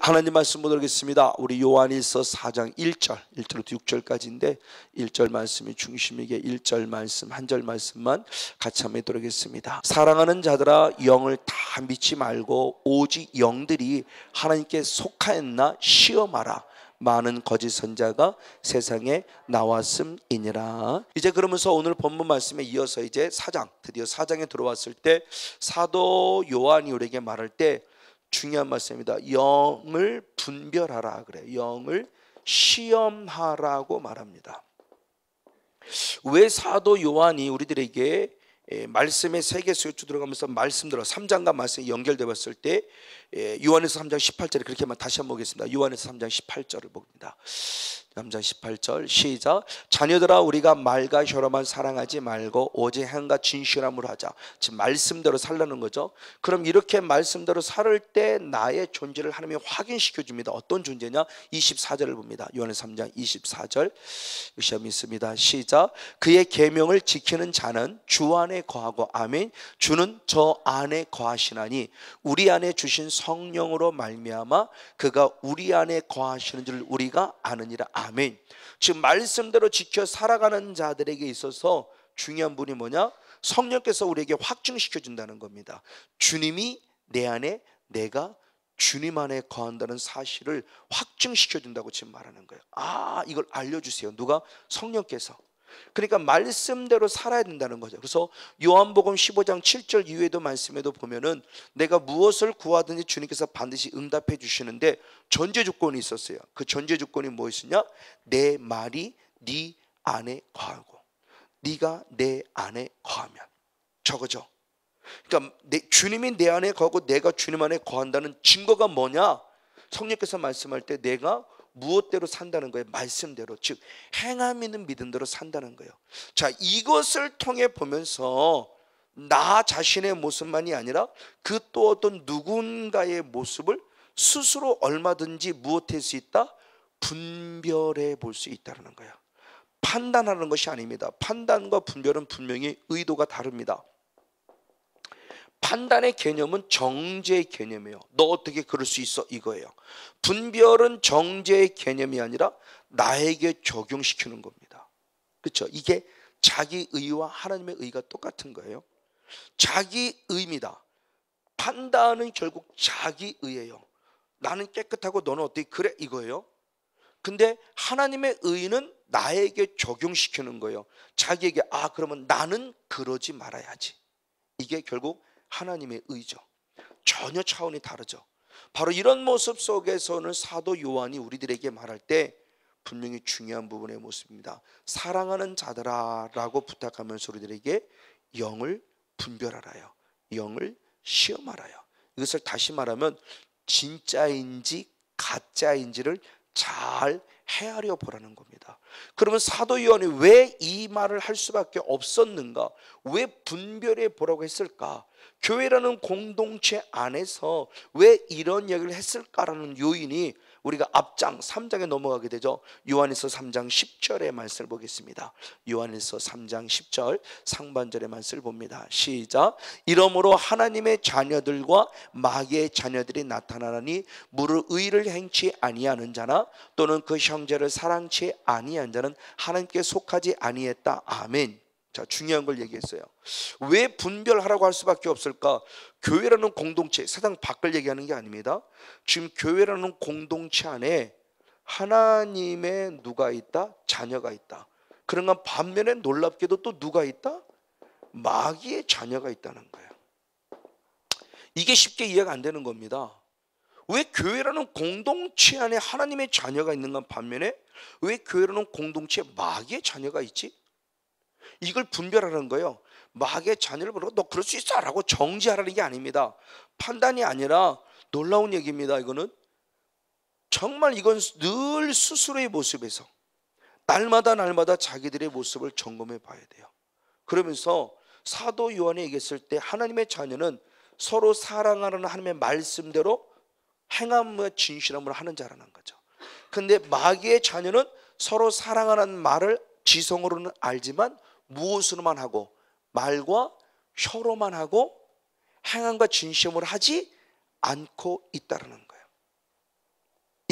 하나님 말씀 보도록 하겠습니다. 우리 요한일서 4장 1절부터 6절까지인데 1절 말씀이 중심이게 1절 말씀 한 절 말씀만 같이 한번 읽도록 하겠습니다. 사랑하는 자들아 영을 다 믿지 말고 오직 영들이 하나님께 속하였나 시험하라. 많은 거짓 선자가 세상에 나왔음이니라. 이제 그러면서 오늘 본문 말씀에 이어서 이제 드디어 4장에 들어왔을 때 사도 요한이 우리에게 말할 때 중요한 말씀입니다. 영을 분별하라 그래. 영을 시험하라고 말합니다. 왜 사도 요한이 우리들에게 말씀의 세계 속에 들어가면서 말씀들어 3장과 말씀이 연결되어 봤을 때 요한에서 3장 18절에 그렇게 다시 한번 보겠습니다. 요한에서 3장 18절을 봅니다. 3장 18절 시작. 자녀들아 우리가 말과 혀로만 사랑하지 말고 오직 행과 진실함으로 하자. 지금 말씀대로 살라는 거죠. 그럼 이렇게 말씀대로 살 때 나의 존재를 하나님이 확인시켜 줍니다. 어떤 존재냐? 24절을 봅니다. 요한에서 3장 24절 시험 있습니다. 시작. 그의 계명을 지키는 자는 주 안에 거하고 아멘. 주는 저 안에 거하시나니 우리 안에 주신 성령으로 말미암아 그가 우리 안에 거하시는 줄 우리가 아느니라. 아멘. 지금 말씀대로 지켜 살아가는 자들에게 있어서 중요한 분이 뭐냐? 성령께서 우리에게 확증시켜 준다는 겁니다. 주님이 내 안에, 내가 주님 안에 거한다는 사실을 확증시켜 준다고 지금 말하는 거예요. 이걸 알려주세요. 누가? 성령께서. 그러니까 말씀대로 살아야 된다는 거죠. 그래서 요한복음 15장 7절 이후에도 말씀에도 보면은 내가 무엇을 구하든지 주님께서 반드시 응답해 주시는데 전제 조건이 있었어요. 그 전제 조건이 무엇이냐? 내 말이 네 안에 거하고 네가 내 안에 거하면. 저거죠. 그러니까 주님이 내 안에 거하고 내가 주님 안에 거한다는 증거가 뭐냐? 성령께서 말씀할 때 내가 무엇대로 산다는 거예요? 말씀대로, 즉 행함 있는 믿음대로 산다는 거예요. 자, 이것을 통해 보면서 나 자신의 모습만이 아니라 그 또 어떤 누군가의 모습을 스스로 얼마든지 무엇할 수 있다? 분별해 볼 수 있다는 거예요. 판단하는 것이 아닙니다. 판단과 분별은 분명히 의도가 다릅니다. 판단의 개념은 정죄의 개념이에요. 너 어떻게 그럴 수 있어? 이거예요. 분별은 정죄의 개념이 아니라 나에게 적용시키는 겁니다. 그렇죠? 이게 자기 의와 하나님의 의가 똑같은 거예요. 자기 의입니다. 판단은 결국 자기 의예요. 나는 깨끗하고 너는 어떻게 그래? 이거예요. 근데 하나님의 의는 나에게 적용시키는 거예요. 자기에게 그러면 나는 그러지 말아야지. 이게 결국 하나님의 의죠. 전혀 차원이 다르죠. 바로 이런 모습 속에서는 사도 요한이 우리들에게 말할 때 분명히 중요한 부분의 모습입니다. 사랑하는 자들아 라고 부탁하면서 우리들에게 영을 분별하라요. 영을 시험하라요. 이것을 다시 말하면 진짜인지 가짜인지를 잘 헤아려 보라는 겁니다. 그러면 사도 요한이 왜 이 말을 할 수밖에 없었는가? 왜 분별해 보라고 했을까? 교회라는 공동체 안에서 왜 이런 얘기를 했을까라는 요인이 우리가 앞장 3장에 넘어가게 되죠. 요한일서 3장 10절의 말씀을 보겠습니다. 요한일서 3장 10절 상반절의 말씀을 봅니다. 시작. 이러므로 하나님의 자녀들과 마귀의 자녀들이 나타나니 무릇 의를 행치 아니하는 자나 또는 그 형제를 사랑치 아니한 자는 하나님께 속하지 아니했다. 아멘. 자, 중요한 걸 얘기했어요. 왜 분별하라고 할 수밖에 없을까? 교회라는 공동체, 세상 밖을 얘기하는 게 아닙니다. 지금 교회라는 공동체 안에 하나님의 누가 있다? 자녀가 있다. 그런가 반면에 놀랍게도 또 누가 있다? 마귀의 자녀가 있다는 거예요. 이게 쉽게 이해가 안 되는 겁니다. 왜 교회라는 공동체 안에 하나님의 자녀가 있는가 반면에 왜 교회라는 공동체에 마귀의 자녀가 있지? 이걸 분별하는 거예요. 마귀의 자녀를 보고 너 그럴 수 있어 라고 정지하라는 게 아닙니다. 판단이 아니라 놀라운 얘기입니다. 이거는 정말 이건 늘 스스로의 모습에서 날마다 자기들의 모습을 점검해 봐야 돼요. 그러면서 사도 요한이 얘기했을 때 하나님의 자녀는 서로 사랑하는 하나님의 말씀대로 행함과 진실함으로 하는 자라는 거죠. 근데 마귀의 자녀는 서로 사랑하는 말을 지성으로는 알지만 무엇으로만 하고 말과 혀로만 하고 행함과 진심으로 하지 않고 있다는 거예요.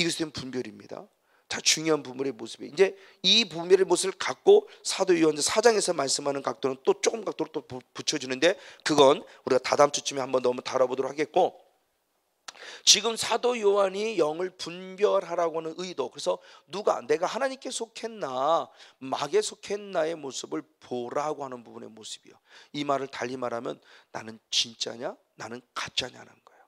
이것은 분별입니다. 자, 중요한 분별의 모습이 이제 이 분별의 모습을 갖고 사도 요한 4장에서 말씀하는 각도는 또 조금 각도로 또 붙여주는데 그건 우리가 다다음 주쯤에 한번 더 다뤄보도록 하겠고, 지금 사도 요한이 영을 분별하라고 하는 의도, 그래서 누가 내가 하나님께 속했나 마귀에 속했나의 모습을 보라고 하는 부분의 모습이요. 이 말을 달리 말하면 나는 진짜냐 나는 가짜냐는 거예요.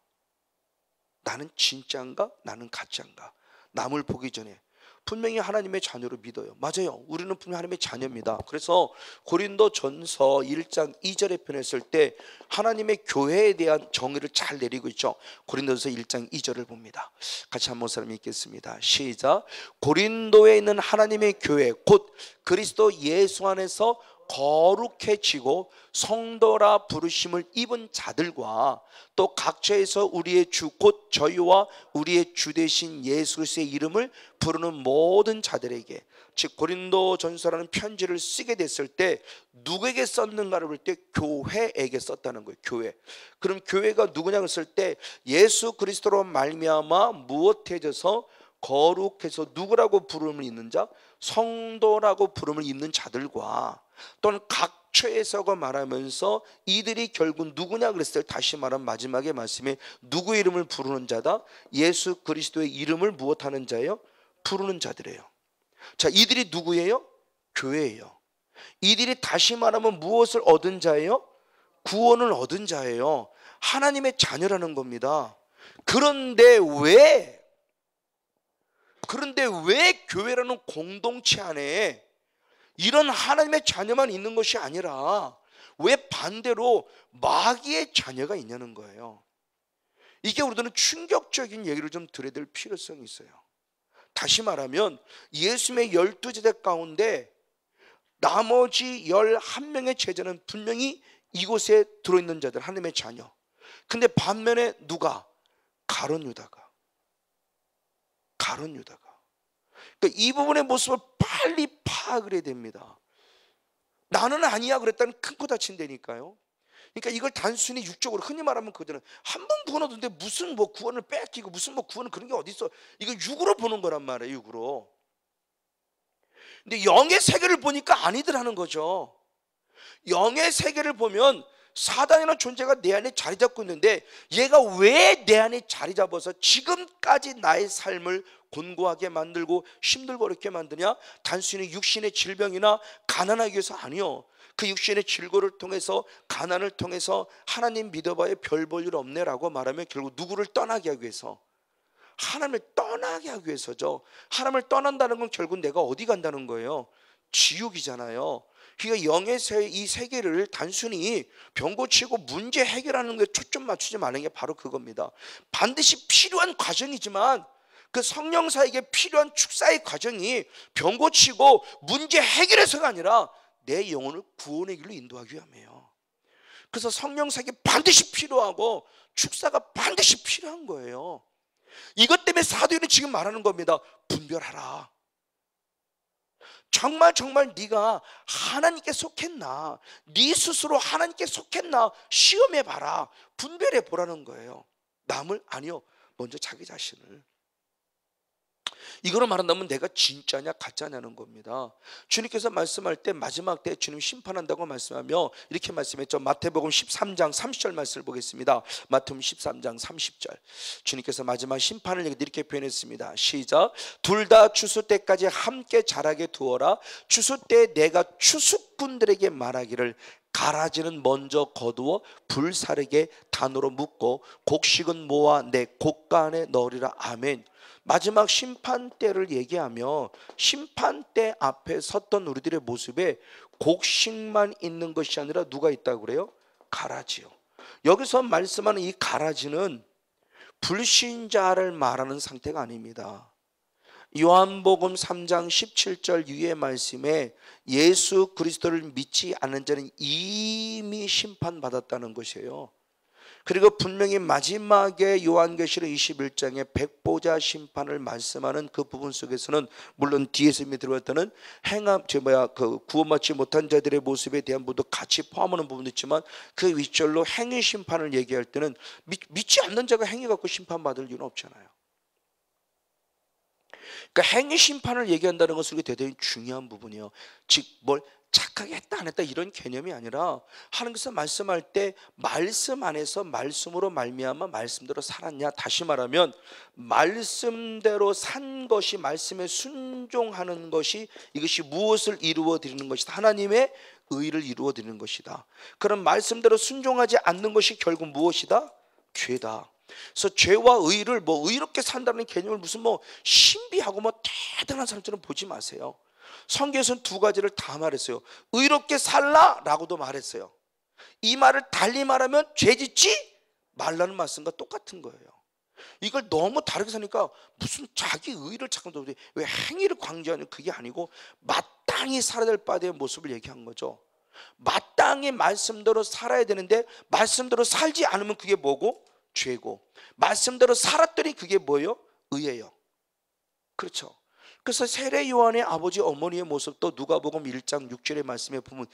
나는 진짜인가 나는 가짜인가. 남을 보기 전에 분명히 하나님의 자녀로 믿어요. 맞아요. 우리는 분명히 하나님의 자녀입니다. 그래서 고린도전서 1장 2절에 표현했을 때 하나님의 교회에 대한 정의를 잘 내리고 있죠. 고린도전서 1장 2절을 봅니다. 같이 한번 사람 읽겠습니다. 시작. 고린도에 있는 하나님의 교회 곧 그리스도 예수 안에서 거룩해지고 성도라 부르심을 입은 자들과 또 각처에서 우리의 주 곧 저희와 우리의 주 되신 예수 그리스도의 이름을 부르는 모든 자들에게, 즉 고린도전서라는 편지를 쓰게 됐을 때 누구에게 썼는가를 볼 때 교회에게 썼다는 거예요. 교회. 그럼 교회가 누구냐 했을 때 예수 그리스도로 말미암아 무엇해져서 거룩해서 누구라고 부름을 입는 자, 성도라고 부름을 입는 자들과 또는 각처에서가 말하면서 이들이 결국 누구냐 그랬을 때 다시 말하면 마지막에 말씀에 누구의 이름을 부르는 자다? 예수 그리스도의 이름을 무엇하는 자예요? 부르는 자들이에요. 자, 이들이 누구예요? 교회예요. 이들이 다시 말하면 무엇을 얻은 자예요? 구원을 얻은 자예요. 하나님의 자녀라는 겁니다. 그런데 왜 교회라는 공동체 안에 이런 하나님의 자녀만 있는 것이 아니라 왜 반대로 마귀의 자녀가 있냐는 거예요. 이게 우리들은 충격적인 얘기를 좀 드려야 될 필요성이 있어요. 다시 말하면 예수님의 12제자 가운데 나머지 11명의 제자는 분명히 이곳에 들어있는 자들, 하나님의 자녀. 근데 반면에 누가? 가룟 유다가. 그러니까 이 부분의 모습을 빨리 파악을 해야 됩니다. 나는 아니야 그랬다는 큰 코 다친다니까요. 그러니까 이걸 단순히 육적으로, 흔히 말하면 그들은 한 번 구원 얻었는데 무슨 뭐 구원을 뺏기고 무슨 뭐 구원은 그런 게 어디 있어. 이거 육으로 보는 거란 말이에요. 육으로. 근데 영의 세계를 보니까 아니더라는 거죠. 영의 세계를 보면 사단이라는 존재가 내 안에 자리 잡고 있는데 얘가 왜 내 안에 자리 잡아서 지금까지 나의 삶을 곤고하게 만들고 힘들고 어렵게 만드냐? 단순히 육신의 질병이나 가난하기 위해서 아니요. 그 육신의 질고를 통해서, 가난을 통해서 하나님 믿어봐야 별 볼 일 없네라고 말하면 결국 누구를 떠나게 하기 위해서, 하나님을 떠나게 하기 위해서죠. 하나님을 떠난다는 건 결국 내가 어디 간다는 거예요? 지옥이잖아요. 그러니까 영의 이 세계를 단순히 병 고치고 문제 해결하는 게 초점 맞추지 말는 게 바로 그겁니다. 반드시 필요한 과정이지만 그 성령사에게 필요한 축사의 과정이 병 고치고 문제 해결해서가 아니라 내 영혼을 구원의 길로 인도하기 위함이에요. 그래서 성령사에게 반드시 필요하고 축사가 반드시 필요한 거예요. 이것 때문에 사도행전이 지금 말하는 겁니다. 분별하라. 정말 네가 하나님께 속했나, 네 스스로 하나님께 속했나 시험해 봐라. 분별해 보라는 거예요. 남을 아니요, 먼저 자기 자신을. 이거로 말한다면 내가 진짜냐 가짜냐는 겁니다. 주님께서 말씀할 때 마지막 때 주님 심판한다고 말씀하며 이렇게 말씀했죠. 마태복음 13장 30절 말씀을 보겠습니다. 마태복음 13장 30절. 주님께서 마지막 심판을 이렇게 표현했습니다. 시작. 둘 다 추수 때까지 함께 자라게 두어라. 추수 때 내가 추수꾼들에게 말하기를 가라지는 먼저 거두어 불사르게 단으로 묶고 곡식은 모아 내 곡가 안에 넣으리라. 아멘. 마지막 심판 때를 얘기하며 심판대 앞에 섰던 우리들의 모습에 곡식만 있는 것이 아니라 누가 있다고 그래요? 가라지요. 여기서 말씀하는 이 가라지는 불신자를 말하는 상태가 아닙니다. 요한복음 3장 17절 위의 말씀에 예수 그리스도를 믿지 않는 자는 이미 심판받았다는 것이에요. 그리고 분명히 마지막에 요한계시록 21장에 백보자 심판을 말씀하는 그 부분 속에서는 물론 뒤에서 이미 들어왔다는 그 구원받지 못한 자들의 모습에 대한 부분도 같이 포함하는 부분도 있지만 그 윗절로 행위 심판을 얘기할 때는 믿지 않는 자가 행위 갖고 심판받을 이유는 없잖아요. 그러니까 행위 심판을 얘기한다는 것은 대단히 중요한 부분이에요. 즉 뭘 착하게 했다 안 했다 이런 개념이 아니라 하나님께서 말씀할 때 말씀 안에서 말씀으로 말미암아 말씀대로 살았냐. 다시 말하면 말씀대로 산 것이, 말씀에 순종하는 것이, 이것이 무엇을 이루어 드리는 것이다. 하나님의 의를 이루어 드리는 것이다. 그럼 말씀대로 순종하지 않는 것이 결국 무엇이다? 죄다. 그래서 죄와 의를 의롭게 산다는 개념을 무슨 신비하고 대단한 사람처럼 보지 마세요. 성경에서는 두 가지를 다 말했어요. 의롭게 살라라고도 말했어요. 이 말을 달리 말하면 죄 짓지 말라는 말씀과 똑같은 거예요. 이걸 너무 다르게 사니까 무슨 자기 의를 찾고 왜 행위를 강조하는, 그게 아니고 마땅히 살아야 될 바의 모습을 얘기한 거죠. 마땅히 말씀대로 살아야 되는데 말씀대로 살지 않으면 그게 뭐고? 죄고, 말씀대로 살았더니 그게 뭐예요? 의예요. 그렇죠. 그래서 세례 요한의 아버지 어머니의 모습도 누가복음 1장 6절의 말씀에 보면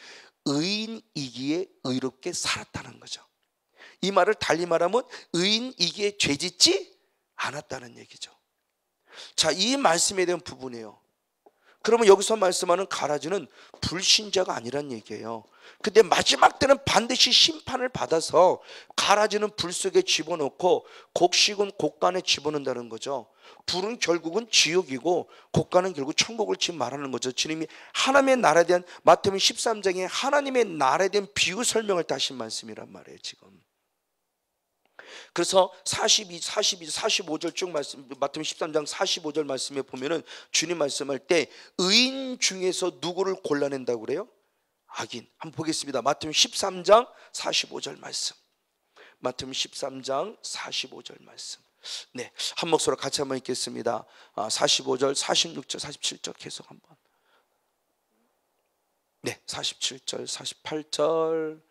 의인이기에 의롭게 살았다는 거죠. 이 말을 달리 말하면 의인이기에 죄짓지 않았다는 얘기죠. 자, 이 말씀에 대한 부분이에요. 그러면 여기서 말씀하는 가라지는 불신자가 아니란 얘기예요. 근데 마지막 때는 반드시 심판을 받아서 가라지는 불 속에 집어넣고 곡식은 곡간에 집어넣는다는 거죠. 불은 결국은 지옥이고 곡간은 결국 천국을 지금 말하는 거죠. 주님이 하나님의 나라에 대한, 마태복음 13장에 하나님의 나라에 대한 비유 설명을 하신 말씀이란 말이에요 지금. 그래서 45절 쭉 말씀, 마태복음 13장 45절 말씀에 보면은 주님 말씀할 때 의인 중에서 누구를 골라낸다고 그래요? 악인. 한번 보겠습니다. 마태복음 13장 45절 말씀. 마태복음 13장 45절 말씀. 네, 한 목소리로 같이 한번 읽겠습니다. 45절, 46절, 47절 계속 한번. 네, 47절, 48절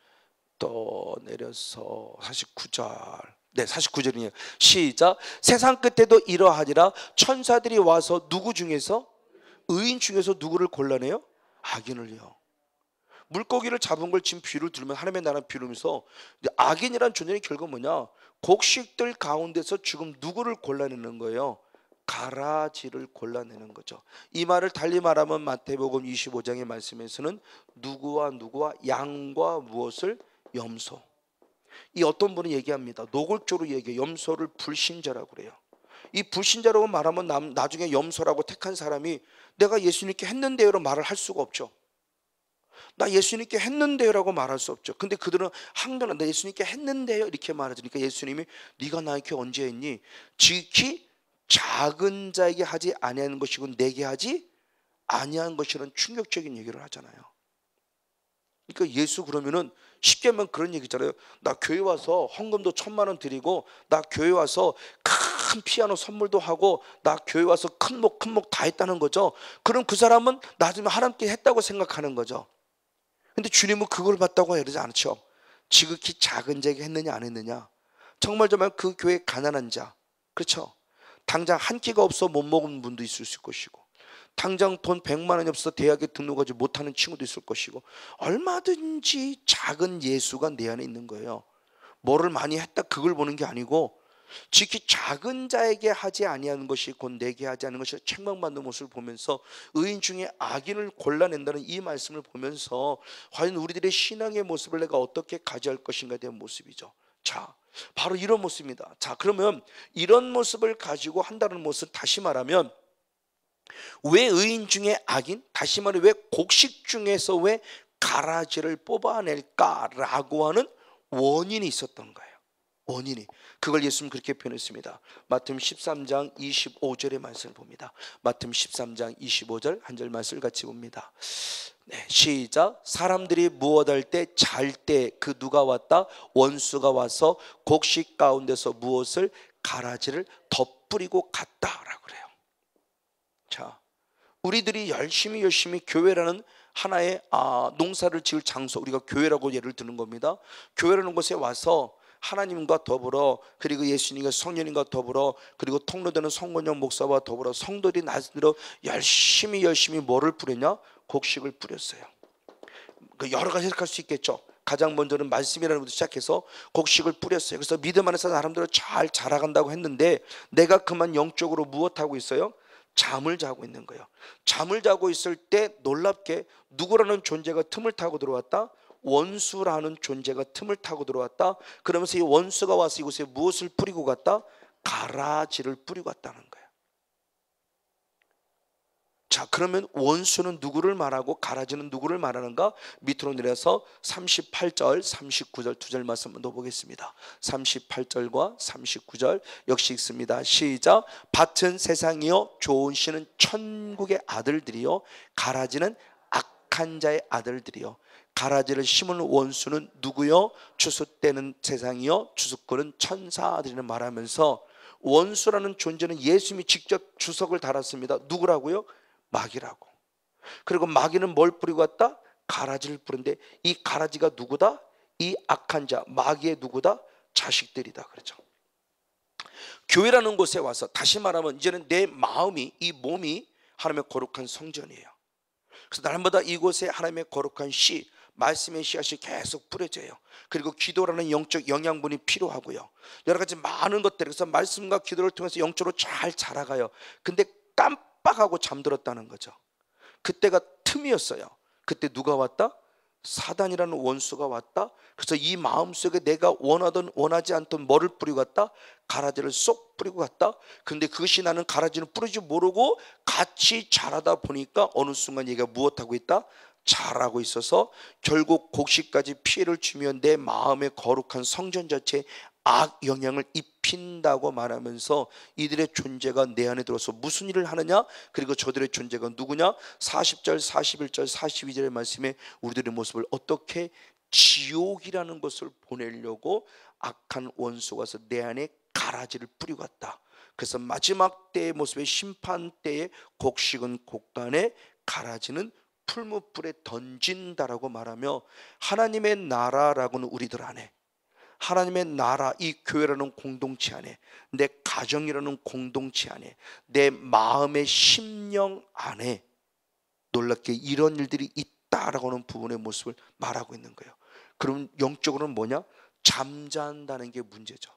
또 내려서 49절. 네, 49절이에요. 시작. 세상 끝에도 이러하니라. 천사들이 와서 누구 중에서? 의인 중에서 누구를 골라내요? 악인을요. 물고기를 잡은 걸 지금 비유를 들으면 하나님의 나라 비유면서 악인이란 존재는 결국 뭐냐? 곡식들 가운데서 지금 누구를 골라내는 거예요? 가라지를 골라내는 거죠. 이 말을 달리 말하면 마태복음 25장의 말씀에서는 누구와 양과 무엇을? 염소. 이 어떤 분이 얘기합니다. 노골적으로 얘기해요. 염소를 불신자라고 그래요. 이 불신자라고 말하면 나중에 염소라고 택한 사람이 내가 예수님께 했는데요라고 말을 할 수가 없죠. 나 예수님께 했는데요라고 말할 수 없죠. 근데 그들은 항변한, 나 예수님께 했는데요 이렇게 말하니까 예수님이 네가 나에게 언제 했니? 지극히 작은 자에게 하지 아니하는 것이고 내게 하지 아니한 것이라는 충격적인 얘기를 하잖아요. 그러니까 예수 그러면은 쉽게 하면 그런 얘기잖아요. 나 교회 와서 헌금도 1,000만 원 드리고, 나 교회 와서 큰 피아노 선물도 하고, 나 교회 와서 큰 목 다 했다는 거죠. 그럼 그 사람은 나중에 하나님께 했다고 생각하는 거죠. 근데 주님은 그걸 봤다고 이러지 않죠. 지극히 작은 자에게 했느냐 안 했느냐. 정말 그 교회 가난한 자, 그렇죠. 당장 한 끼가 없어 못 먹은 분도 있을 것이고, 당장 돈 100만 원이 없어 대학에 등록하지 못하는 친구도 있을 것이고, 얼마든지 작은 예수가 내 안에 있는 거예요. 뭐를 많이 했다 그걸 보는 게 아니고, 지극히 작은 자에게 하지 아니하는 것이 곧 내게 하지 않는 것이 책망받는 모습을 보면서 의인 중에 악인을 골라낸다는 이 말씀을 보면서 과연 우리들의 신앙의 모습을 내가 어떻게 가져갈 것인가에 대한 모습이죠. 자, 바로 이런 모습입니다. 자, 그러면 이런 모습을 가지고 한다는 모습, 다시 말하면 왜 의인 중에 악인? 다시 말해 왜 곡식 중에서 왜 가라지를 뽑아낼까라고 하는 원인이 있었던 거예요. 원인이. 그걸 예수님 그렇게 표현했습니다. 마태복음 13장 25절의 말씀을 봅니다. 마태복음 13장 25절 한 절 말씀을 같이 봅니다. 네, 시작. 사람들이 무엇할 때 잘 때 그 누가 왔다? 원수가 와서 곡식 가운데서 무엇을? 가라지를 덧뿌리고 갔다라고 그래요. 자, 우리들이 열심히 교회라는 하나의 농사를 지을 장소, 우리가 교회라고 예를 드는 겁니다. 교회라는 곳에 와서 하나님과 더불어, 그리고 예수님과 성령님과 더불어, 그리고 통로되는 성권영 목사와 더불어 성도들이 나름대로 열심히 뭐를 뿌렸냐? 곡식을 뿌렸어요. 그 여러 가지 해석할 수 있겠죠. 가장 먼저는 말씀이라는 것부터 시작해서 곡식을 뿌렸어요. 그래서 믿음 안에서 나름대로 잘 자라간다고 했는데, 내가 그만 영적으로 무엇하고 있어요? 잠을 자고 있는 거예요. 잠을 자고 있을 때 놀랍게 누구라는 존재가 틈을 타고 들어왔다? 원수라는 존재가 틈을 타고 들어왔다. 그러면서 이 원수가 와서 이곳에 무엇을 뿌리고 갔다? 가라지를 뿌리고 갔다는 거예요. 자, 그러면 원수는 누구를 말하고 가라지는 누구를 말하는가? 밑으로 내려서 38절, 39절 두 절 말씀 한번 더 보겠습니다. 38절과 39절 역시 읽습니다. 시작. 밭은 세상이요, 좋은 씨는 천국의 아들들이요, 가라지는 악한 자의 아들들이요. 가라지를 심은 원수는 누구요? 추수때는 세상이요, 추수꾼은 천사들이라 말하면서 원수라는 존재는 예수님이 직접 주석을 달았습니다. 누구라고요? 마귀라고. 그리고 마귀는 뭘 뿌리고 갔다? 가라지를 뿌는데 이 가라지가 누구다? 이 악한 자, 마귀의 누구다? 자식들이다. 그렇죠. 교회라는 곳에 와서 다시 말하면 이제는 내 마음이, 이 몸이 하나님의 거룩한 성전이에요. 그래서 날마다 이곳에 하나님의 거룩한 씨, 말씀의 씨앗이 계속 뿌려져요. 그리고 기도라는 영적 영양분이 필요하고요. 여러 가지 많은 것들, 그래서 말씀과 기도를 통해서 영적으로 잘 자라가요. 근데 깜빡하고 잠들었다는 거죠. 그때가 틈이었어요. 그때 누가 왔다? 사단이라는 원수가 왔다. 그래서 이 마음속에 내가 원하든 원하지 않던 뭐를 뿌리고 갔다? 가라지를 쏙 뿌리고 갔다. 근데 그것이 나는 가라지는 뿌리지 모르고 같이 자라다 보니까 어느 순간 얘가 무엇하고 있다? 자라고 있어서 결국 곡식까지 피해를 주면 내 마음의 거룩한 성전 자체에 악 영향을 입힌다고 말하면서 이들의 존재가 내 안에 들어서 무슨 일을 하느냐? 그리고 저들의 존재가 누구냐? 40절, 41절, 42절의 말씀에 우리들의 모습을 어떻게 지옥이라는 것을 보내려고 악한 원수가 와서 내 안에 가라지를 뿌리고 갔다. 그래서 마지막 때의 모습의 심판 때의 곡식은 곡간에, 가라지는 풀무불에 던진다라고 말하며 하나님의 나라라고는 우리들 안에, 하나님의 나라, 이 교회라는 공동체 안에, 내 가정이라는 공동체 안에, 내 마음의 심령 안에 놀랍게 이런 일들이 있다라고 하는 부분의 모습을 말하고 있는 거예요. 그럼 영적으로는 뭐냐? 잠잔다는 게 문제죠.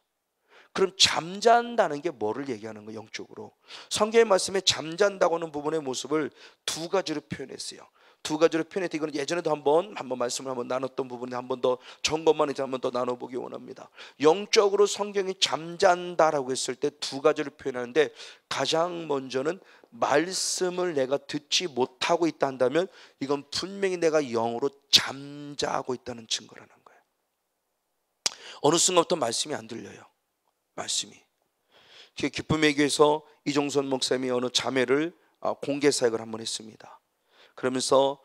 그럼 잠잔다는 게 뭐를 얘기하는 거예요? 영적으로 성경의 말씀에 잠잔다고 하는 부분의 모습을 두 가지로 표현했어요. 두 가지로 표현했는데 이거는 예전에도 한번 말씀을 한번 나눴던 부분에 한번 더 점검만 해서 한번 더 나눠보기 원합니다. 영적으로 성경이 잠잔다라고 했을 때 두 가지로 표현하는데, 가장 먼저는 말씀을 내가 듣지 못하고 있다 한다면 이건 분명히 내가 영으로 잠자고 있다는 증거라는 거예요. 어느 순간부터 말씀이 안 들려요. 말씀이. 기쁨의 교회에서 이종선 목사님이 어느 자매를 공개 사역을 한번 했습니다. 그러면서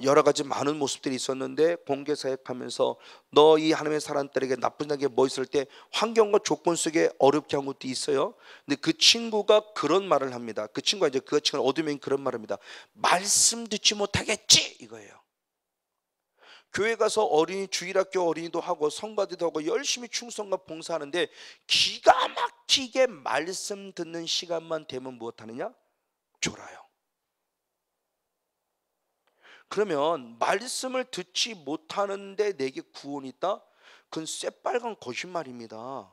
여러 가지 많은 모습들이 있었는데 공개 사역하면서 너 이 하나님의 사람들에게 나쁜 게 뭐 있을 때 환경과 조건 속에 어렵게 한 것도 있어요. 근데 그 친구가 그런 말을 합니다. 그 친구가 이제 그 친구는 어둠에 그런 말을 합니다. 말씀 듣지 못하겠지 이거예요. 교회 가서 어린이 주일학교 어린이도 하고 성가대도 하고 열심히 충성과 봉사하는데 기가 막히게 말씀 듣는 시간만 되면 무엇하느냐? 졸아요. 그러면 말씀을 듣지 못하는데 내게 구원이 있다? 그건 새빨간 거짓말입니다.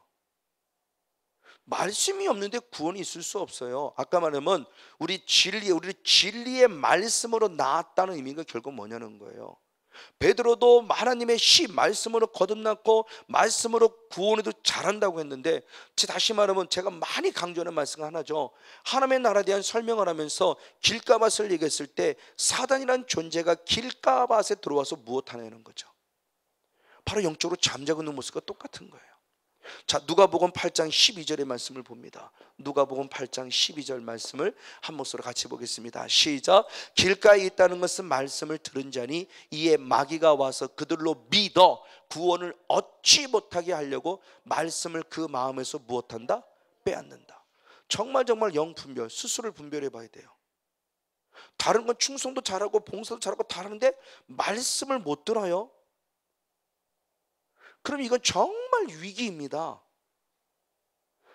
말씀이 없는데 구원이 있을 수 없어요. 아까 말하면 우리 진리의 말씀으로 나았다는 의미가 결국 뭐냐는 거예요. 베드로도 하나님의 말씀으로 거듭났고 말씀으로 구원해도 잘한다고 했는데, 다시 말하면 제가 많이 강조하는 말씀 하나죠. 하나님의 나라에 대한 설명을 하면서 길가밭을 얘기했을 때 사단이란 존재가 길가밭에 들어와서 무엇 하냐는 거죠. 바로 영적으로 잠자고 있는 모습과 똑같은 거예요. 자, 누가복음 8장 12절의 말씀을 봅니다. 누가복음 8장 12절 말씀을 한 목소리로 같이 보겠습니다. 시작. 길가에 있다는 것은 말씀을 들은 자니 이에 마귀가 와서 그들로 믿어 구원을 얻지 못하게 하려고 말씀을 그 마음에서 무엇한다? 빼앗는다. 정말 영분별, 스스로를 분별해 봐야 돼요. 다른 건 충성도 잘하고 봉사도 잘하고 다 하는데 말씀을 못 들어요. 그럼 이건 정말 위기입니다.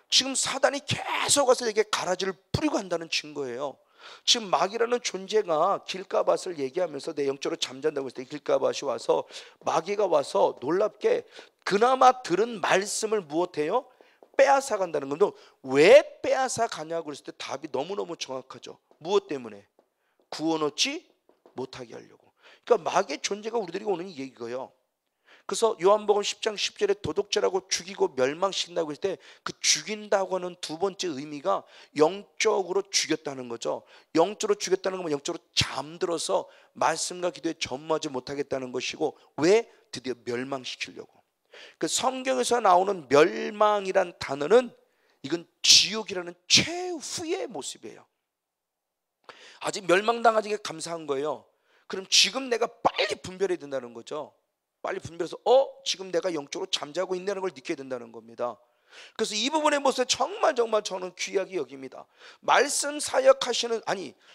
지금 사단이 계속 와서 이게 가라지를 뿌리고 한다는 증거예요. 지금 마귀라는 존재가 길가밭을 얘기하면서 내 영적으로 잠잔다고 했을 때 길가밭이 와서 마귀가 와서 놀랍게 그나마 들은 말씀을 무엇해요? 빼앗아 간다는 건데, 왜 빼앗아 가냐고 그랬을 때 답이 너무너무 정확하죠. 무엇 때문에? 구원 얻지 못하게 하려고. 그러니까 마귀의 존재가 우리들에게 오는 얘기고요. 그래서 요한복음 10장 10절에 도둑질하고 죽이고 멸망시킨다고 했을 때 그 죽인다고 하는 두 번째 의미가 영적으로 죽였다는 거죠. 영적으로 죽였다는 건 영적으로 잠들어서 말씀과 기도에 전무하지 못하겠다는 것이고, 왜? 드디어 멸망시키려고. 그 성경에서 나오는 멸망이란 단어는 이건 지옥이라는 최후의 모습이에요. 아직 멸망당하지 게 감사한 거예요. 그럼 지금 내가 빨리 분별해야 된다는 거죠. 빨리 분별해서 지금 내가 영적으로 잠자고 있다는 걸 느껴야 된다는 겁니다. 그래서 이 부분의 모습에 정말 저는 귀하게 여깁니다. 말씀 사역하시는,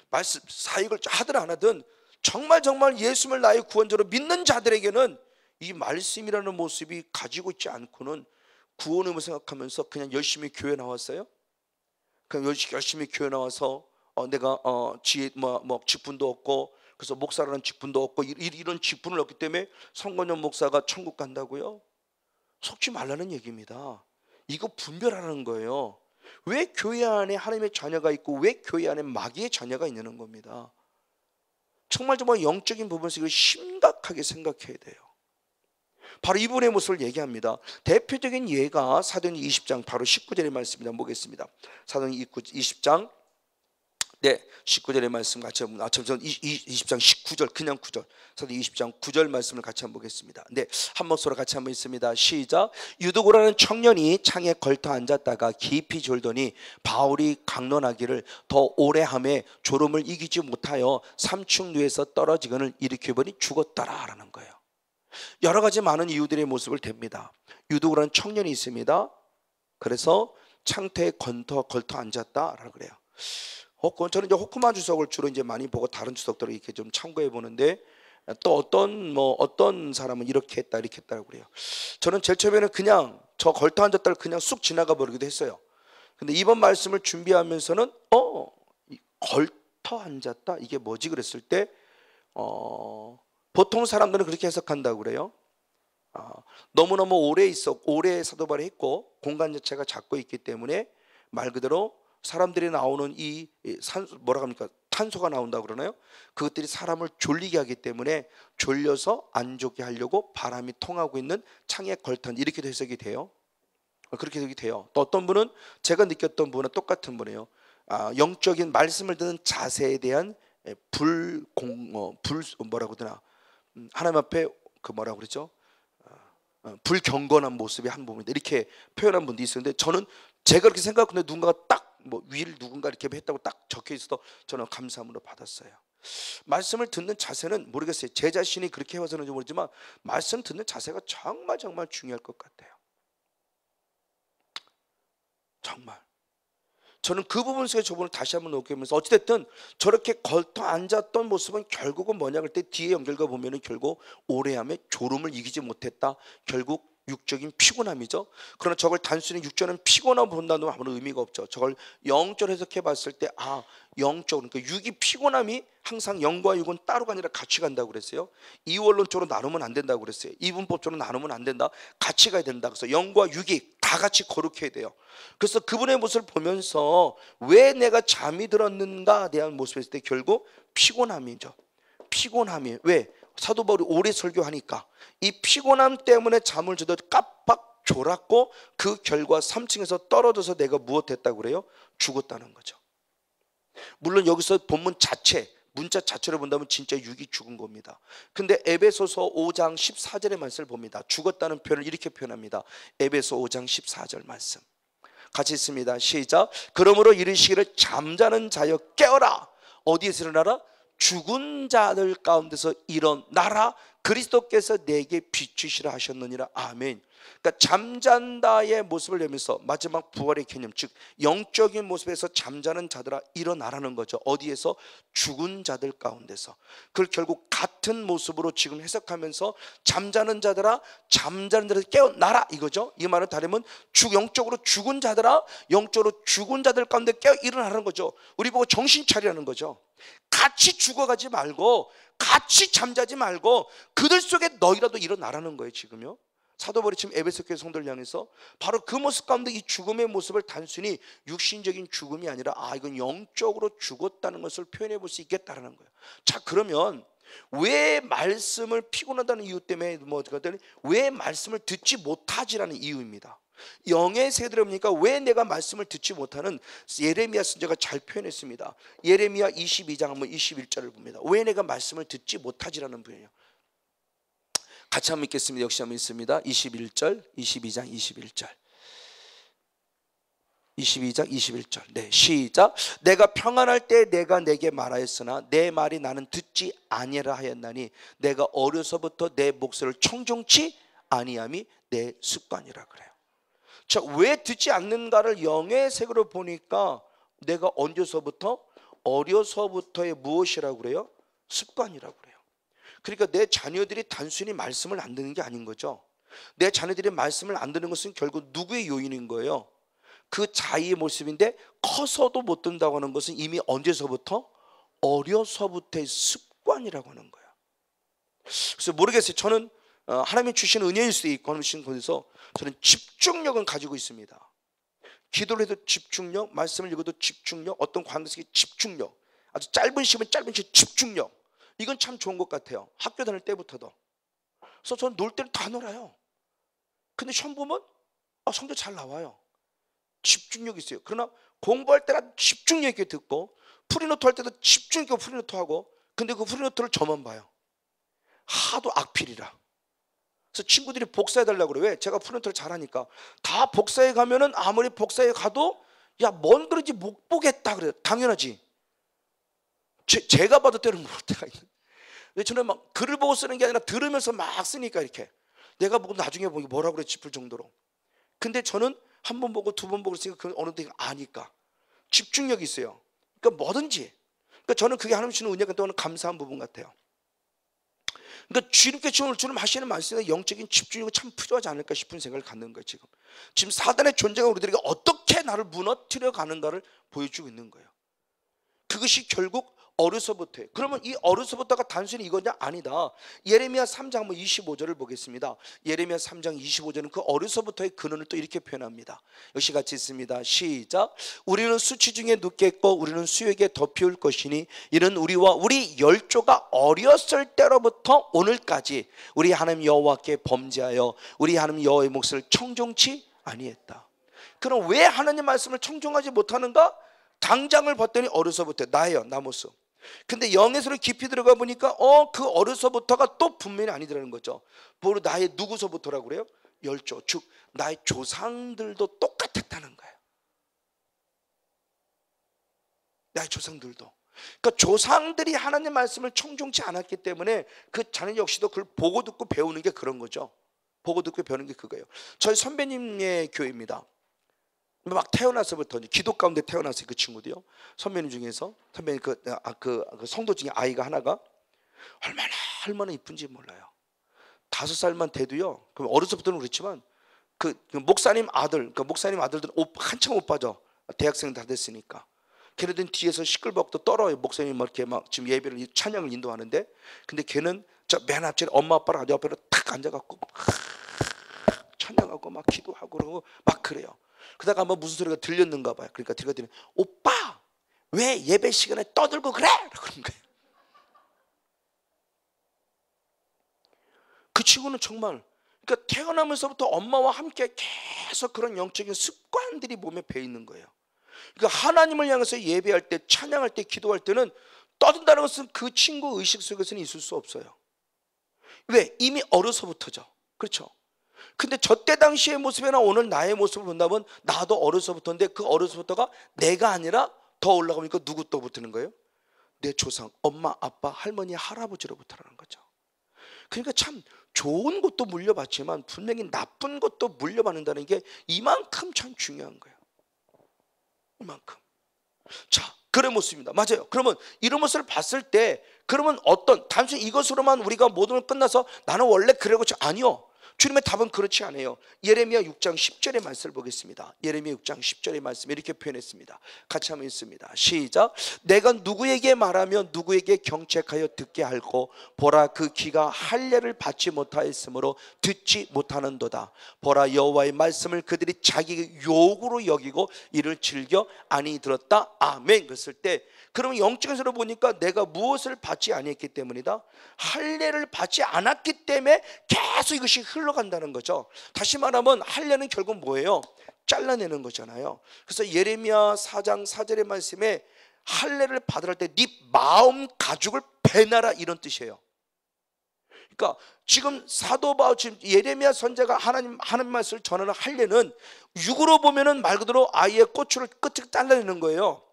말씀 사역을 하든 안 하든 정말 예수를 나의 구원자로 믿는 자들에게는 이 말씀이라는 모습이 가지고 있지 않고는 구원을 생각하면서 그냥 열심히 교회 나왔어요. 그냥 열심히 교회 나와서 내가 직분도 없고, 그래서 목사라는 직분도 없고, 이런 직분을 얻기 때문에 성건영 목사가 천국 간다고요? 속지 말라는 얘기입니다. 이거 분별하라는 거예요. 왜 교회 안에 하나님의 자녀가 있고 왜 교회 안에 마귀의 자녀가 있는 겁니다. 정말 영적인 부분에서 이걸 심각하게 생각해야 돼요. 바로 이분의 모습을 얘기합니다. 대표적인 예가 사도행전 20장 바로 19절의 말씀입니다. 보겠습니다. 사도행전 20장 19절의 말씀 같이 한번, 20장 19절, 그냥 9절, 사도행전 20장 9절 말씀을 같이 한번 보겠습니다. 한 목소리로 같이 한번 있습니다. 시작. 유두고라는 청년이 창에 걸터 앉았다가 깊이 졸더니 바울이 강론하기를 더 오래 하매 졸음을 이기지 못하여 삼층류에서 떨어지거늘 일으켜보니 죽었더라 라는 거예요. 여러 가지 많은 이유들의 모습을 댑니다. 유두고라는 청년이 있습니다. 그래서 창태에 걸터 앉았다라고 그래요. 저는 이제 호쿠마 주석을 주로 이제 많이 보고 다른 주석들을 이렇게 좀 참고해 보는데, 또 어떤 사람은 이렇게 했다고 그래요. 저는 제일 처음에는 그냥 저 걸터 앉았다를 그냥 쑥 지나가 버리기도 했어요. 근데 이번 말씀을 준비하면서는 걸터 앉았다 이게 뭐지 그랬을 때 보통 사람들은 그렇게 해석한다고 그래요. 너무너무 오래 사도발을 했고 공간 자체가 작고 있기 때문에 말 그대로 사람들이 나오는 탄소가 나온다고 그러나요? 그것들이 사람을 졸리게 하기 때문에 졸려서 안 좋게 하려고 바람이 통하고 있는 창에 걸터, 이렇게 해석이 돼요. 그렇게 해석이 돼요. 또 어떤 분은 제가 느꼈던 분은 똑같은 분이에요. 영적인 말씀을 듣는 자세에 대한 하나님 앞에 뭐라고 그러죠? 불경건한 모습의 한 부분인데 이렇게 표현한 분도 있었는데, 저는 제가 그렇게 생각하는데 누군가가 딱 위를 누군가 이렇게 했다고 딱 적혀 있어서 저는 감사함으로 받았어요. 말씀을 듣는 자세는 모르겠어요. 제 자신이 그렇게 해와서는지 모르지만 말씀 듣는 자세가 정말 중요할 것 같아요. 정말 저는 그 부분 속에 저분을 다시 한번 녹여보면서 어찌됐든 저렇게 걸터 앉았던 모습은 결국은 뭐냐 그럴 때 뒤에 연결과 보면은 결국 오래함에 졸음을 이기지 못했다. 결국 육적인 피곤함이죠. 그러나 저걸 단순히 육적인 피곤함 본다는 아무런 의미가 없죠. 저걸 영적으로 해석해 봤을 때 영적으로, 그러니까 육이 피곤함이 항상 영과 육은 따로가 아니라 같이 간다고 그랬어요. 이원론적으로 나누면 안 된다고 그랬어요. 이분법적으로 나누면 안 된다. 같이 가야 된다. 그래서 영과 육이 다 같이 거룩해야 돼요. 그래서 그분의 모습을 보면서 왜 내가 잠이 들었는가에 대한 모습을 했을 때 결국 피곤함이죠. 피곤함이 왜? 사도 바울이 오래 설교하니까 이 피곤함 때문에 잠을 자도 깜빡 졸았고 그 결과 3층에서 떨어져서 내가 무엇했다고 그래요? 죽었다는 거죠. 물론 여기서 본문 자체, 문자 자체로 본다면 진짜 육이 죽은 겁니다. 근데 에베소서 5장 14절의 말씀을 봅니다. 죽었다는 표현을 이렇게 표현합니다. 에베소 5장 14절 말씀 같이 있습니다. 시작. 그러므로 이르시기를 잠자는 자여 깨어라. 어디에서 일어나라? 죽은 자들 가운데서 일어나라. 그리스도께서 내게 비추시라 하셨느니라. 아멘. 그러니까 잠잔다의 모습을 내면서 마지막 부활의 개념, 즉 영적인 모습에서 잠자는 자들아 일어나라는 거죠. 어디에서? 죽은 자들 가운데서. 그걸 결국 같은 모습으로 지금 해석하면서 잠자는 자들아 깨어나라 이거죠. 이 말은 다르면 영적으로 죽은 자들아, 영적으로 죽은 자들 가운데 깨어 일어나라는 거죠. 우리 보고 정신 차리라는 거죠. 같이 죽어가지 말고 같이 잠자지 말고 그들 속에 너희라도 일어나라는 거예요. 지금요. 사도 바울이 지금 에베소 교회 성도를 향해서 바로 그 모습 가운데 이 죽음의 모습을 단순히 육신적인 죽음이 아니라 이건 영적으로 죽었다는 것을 표현해 볼 수 있겠다라는 거예요. 자, 그러면 왜 말씀을 피곤하다는 이유 때문에 왜 말씀을 듣지 못하지라는 이유입니다. 영의 세대라니까 왜 내가 말씀을 듣지 못하는, 예레미야 선지자가 잘 표현했습니다. 예레미야 22장 한번 21절을 봅니다. 왜 내가 말씀을 듣지 못하지라는 부분이에요. 같이 한번 읽겠습니다. 역시 한번 읽습니다. 21절, 22장 21절. 22장 21절. 네, 시작. 내가 평안할 때 내가 내게 말하였으나 내 말이 나는 듣지 아니라 하였나니 내가 어려서부터 내 목소리를 청종치 아니함이 내 습관이라 그래요. 자, 왜 듣지 않는가를 영의 색으로 보니까 내가 언제서부터? 어려서부터의 무엇이라고 그래요? 습관이라고 그래요. 그러니까 내 자녀들이 단순히 말씀을 안 듣는 게 아닌 거죠. 내 자녀들이 말씀을 안 듣는 것은 결국 누구의 요인인 거예요? 그 자의의 모습인데 커서도 못 듣는다고 하는 것은 이미 언제서부터? 어려서부터의 습관이라고 하는 거예요. 그래서 모르겠어요. 저는 하나님이 주신 은혜일 수도 있고 하나님이 주신 것에서 저는 집중력은 가지고 있습니다. 기도를 해도 집중력, 말씀을 읽어도 집중력, 어떤 관계에서 집중력, 아주 짧은 시간에 짧은 시간 집중력, 이건 참 좋은 것 같아요. 학교 다닐 때부터도. 그래서 저는 놀 때는 다 놀아요. 근데 시험 보면 성적 잘 나와요. 집중력이 있어요. 그러나 공부할 때는 집중력 있게 듣고, 프리노트 할 때도 집중 있게 프리노트 하고, 근데 그 프리노트를 저만 봐요. 하도 악필이라. 그래서 친구들이 복사해 달라고 그래요. 왜? 제가 프리노트를 잘하니까. 다 복사해 가면은 아무리 복사해 가도 야, 뭔 그런지 못 보겠다 그래요. 당연하지. 제가 봐도 때는 모를 때가 있는. 근데 저는 막 글을 보고 쓰는 게 아니라 들으면서 막 쓰니까 이렇게 내가 보고 나중에 보기 뭐라고 그래 싶을 정도로. 근데 저는 한 번 보고 두 번 보고 있으니까 그 어느 때 아니까 집중력이 있어요. 그러니까 뭐든지. 그러니까 저는 그게 하나님 주는 은혜가 또한 감사한 부분 같아요. 그러니까 주님께 주님 하시는 말씀에 영적인 집중력이 참 필요하지 않을까 싶은 생각을 갖는 거예요. 지금 사단의 존재가 우리들에게 어떻게 나를 무너뜨려 가는가를 보여주고 있는 거예요. 그것이 결국 어려서부터예요. 그러면 이 어려서부터가 단순히 이거냐? 아니다. 예레미야 3장 한번 25절을 보겠습니다. 예레미야 3장 25절은 그 어려서부터의 근원을 또 이렇게 표현합니다. 역시 같이 있습니다. 시작. 우리는 수치 중에 눕겠고 우리는 수역에 덮이올 것이니 이는 우리와 우리 열조가 어렸을 때로부터 오늘까지 우리 하나님 여호와께 범죄하여 우리 하나님 여호와의 몫을 청종치 아니했다. 그럼 왜 하나님 말씀을 청종하지 못하는가? 당장을 봤더니 어려서부터 나예요, 나 모습. 근데 영에서로 깊이 들어가 보니까 그 어려서부터가 또 분명히 아니더라는 거죠. 바로 나의 누구서부터라고 그래요? 열조, 즉 나의 조상들도 똑같았다는 거예요. 나의 조상들도. 그러니까 조상들이 하나님 말씀을 청종치 않았기 때문에 그 자녀 역시도 그걸 보고 듣고 배우는 게 그런 거죠. 보고 듣고 배우는 게 그거예요. 저희 선배님의 교회입니다. 막 태어나서부터 기도 가운데 태어났어요. 그 친구도요. 선배님 중에서 선배님 그 성도 중에 아이가 하나가 얼마나 이쁜지 몰라요. 5살만 돼도요. 그럼 어려서부터는 그렇지만 그 목사님 아들, 그러니까 목사님 아들들은 한참 오빠죠. 대학생 다 됐으니까. 걔네들은 뒤에서 시끌벅도 떨어요. 목사님 이렇게 막 지금 예배를 찬양을 인도하는데, 근데 걔는 저 맨 앞자리 엄마 아빠랑 아주 앞에 탁 앉아갖고 찬양하고 막 기도하고 그러고 막 그래요. 그러다가 뭐 무슨 소리가 들렸는가 봐요. 그러니까 들었더니 오빠 왜 예배 시간에 떠들고 그래? 그런 거예요. 그 친구는 정말 그러니까 태어나면서부터 엄마와 함께 계속 그런 영적인 습관들이 몸에 배어 있는 거예요. 그러니까 하나님을 향해서 예배할 때, 찬양할 때, 기도할 때는 떠든다는 것은 그 친구 의식 속에서는 있을 수 없어요. 왜? 이미 어려서부터죠. 그렇죠? 근데 저때 당시의 모습이나 오늘 나의 모습을 본다면 나도 어려서부터인데 그 어려서부터가 내가 아니라 더 올라가니까 누구 또 붙는 거예요? 내 조상, 엄마, 아빠, 할머니, 할아버지로부터라는 거죠. 그러니까 참 좋은 것도 물려받지만 분명히 나쁜 것도 물려받는다는 게 이만큼 참 중요한 거예요. 이만큼. 자, 그런 모습입니다. 맞아요. 그러면 이런 모습을 봤을 때 그러면 단순히 이것으로만 우리가 모든 걸 끝나서 나는 원래 그러고 아니요. 주님의 답은 그렇지 않아요. 예레미야 6장 10절의 말씀을 보겠습니다. 예레미야 6장 10절의 말씀 이렇게 표현했습니다. 같이 한번 읽습니다. 시작. 내가 누구에게 말하며 누구에게 경책하여 듣게 할고 보라 그 귀가 할례를 받지 못하였으므로 듣지 못하는도다. 보라 여호와의 말씀을 그들이 자기 욕으로 여기고 이를 즐겨 아니 들었다. 아멘. 그랬을 때 그러면 영적으로 보니까 내가 무엇을 받지 아니했기 때문이다. 할례를 받지 않았기 때문에 계속 이것이 흘러간다는 거죠. 다시 말하면 할례는 결국 뭐예요? 잘라내는 거잖아요. 그래서 예레미야 4장 4절의 말씀에 할례를 받으라 할 때 네 마음 가죽을 베나라 이런 뜻이에요. 그러니까 지금 사도 바울, 지금 예레미야 선지자가 하나님 말씀을 전하는 할례는 육으로 보면은 말 그대로 아이의 꼬추를 끝을 잘라내는 거예요.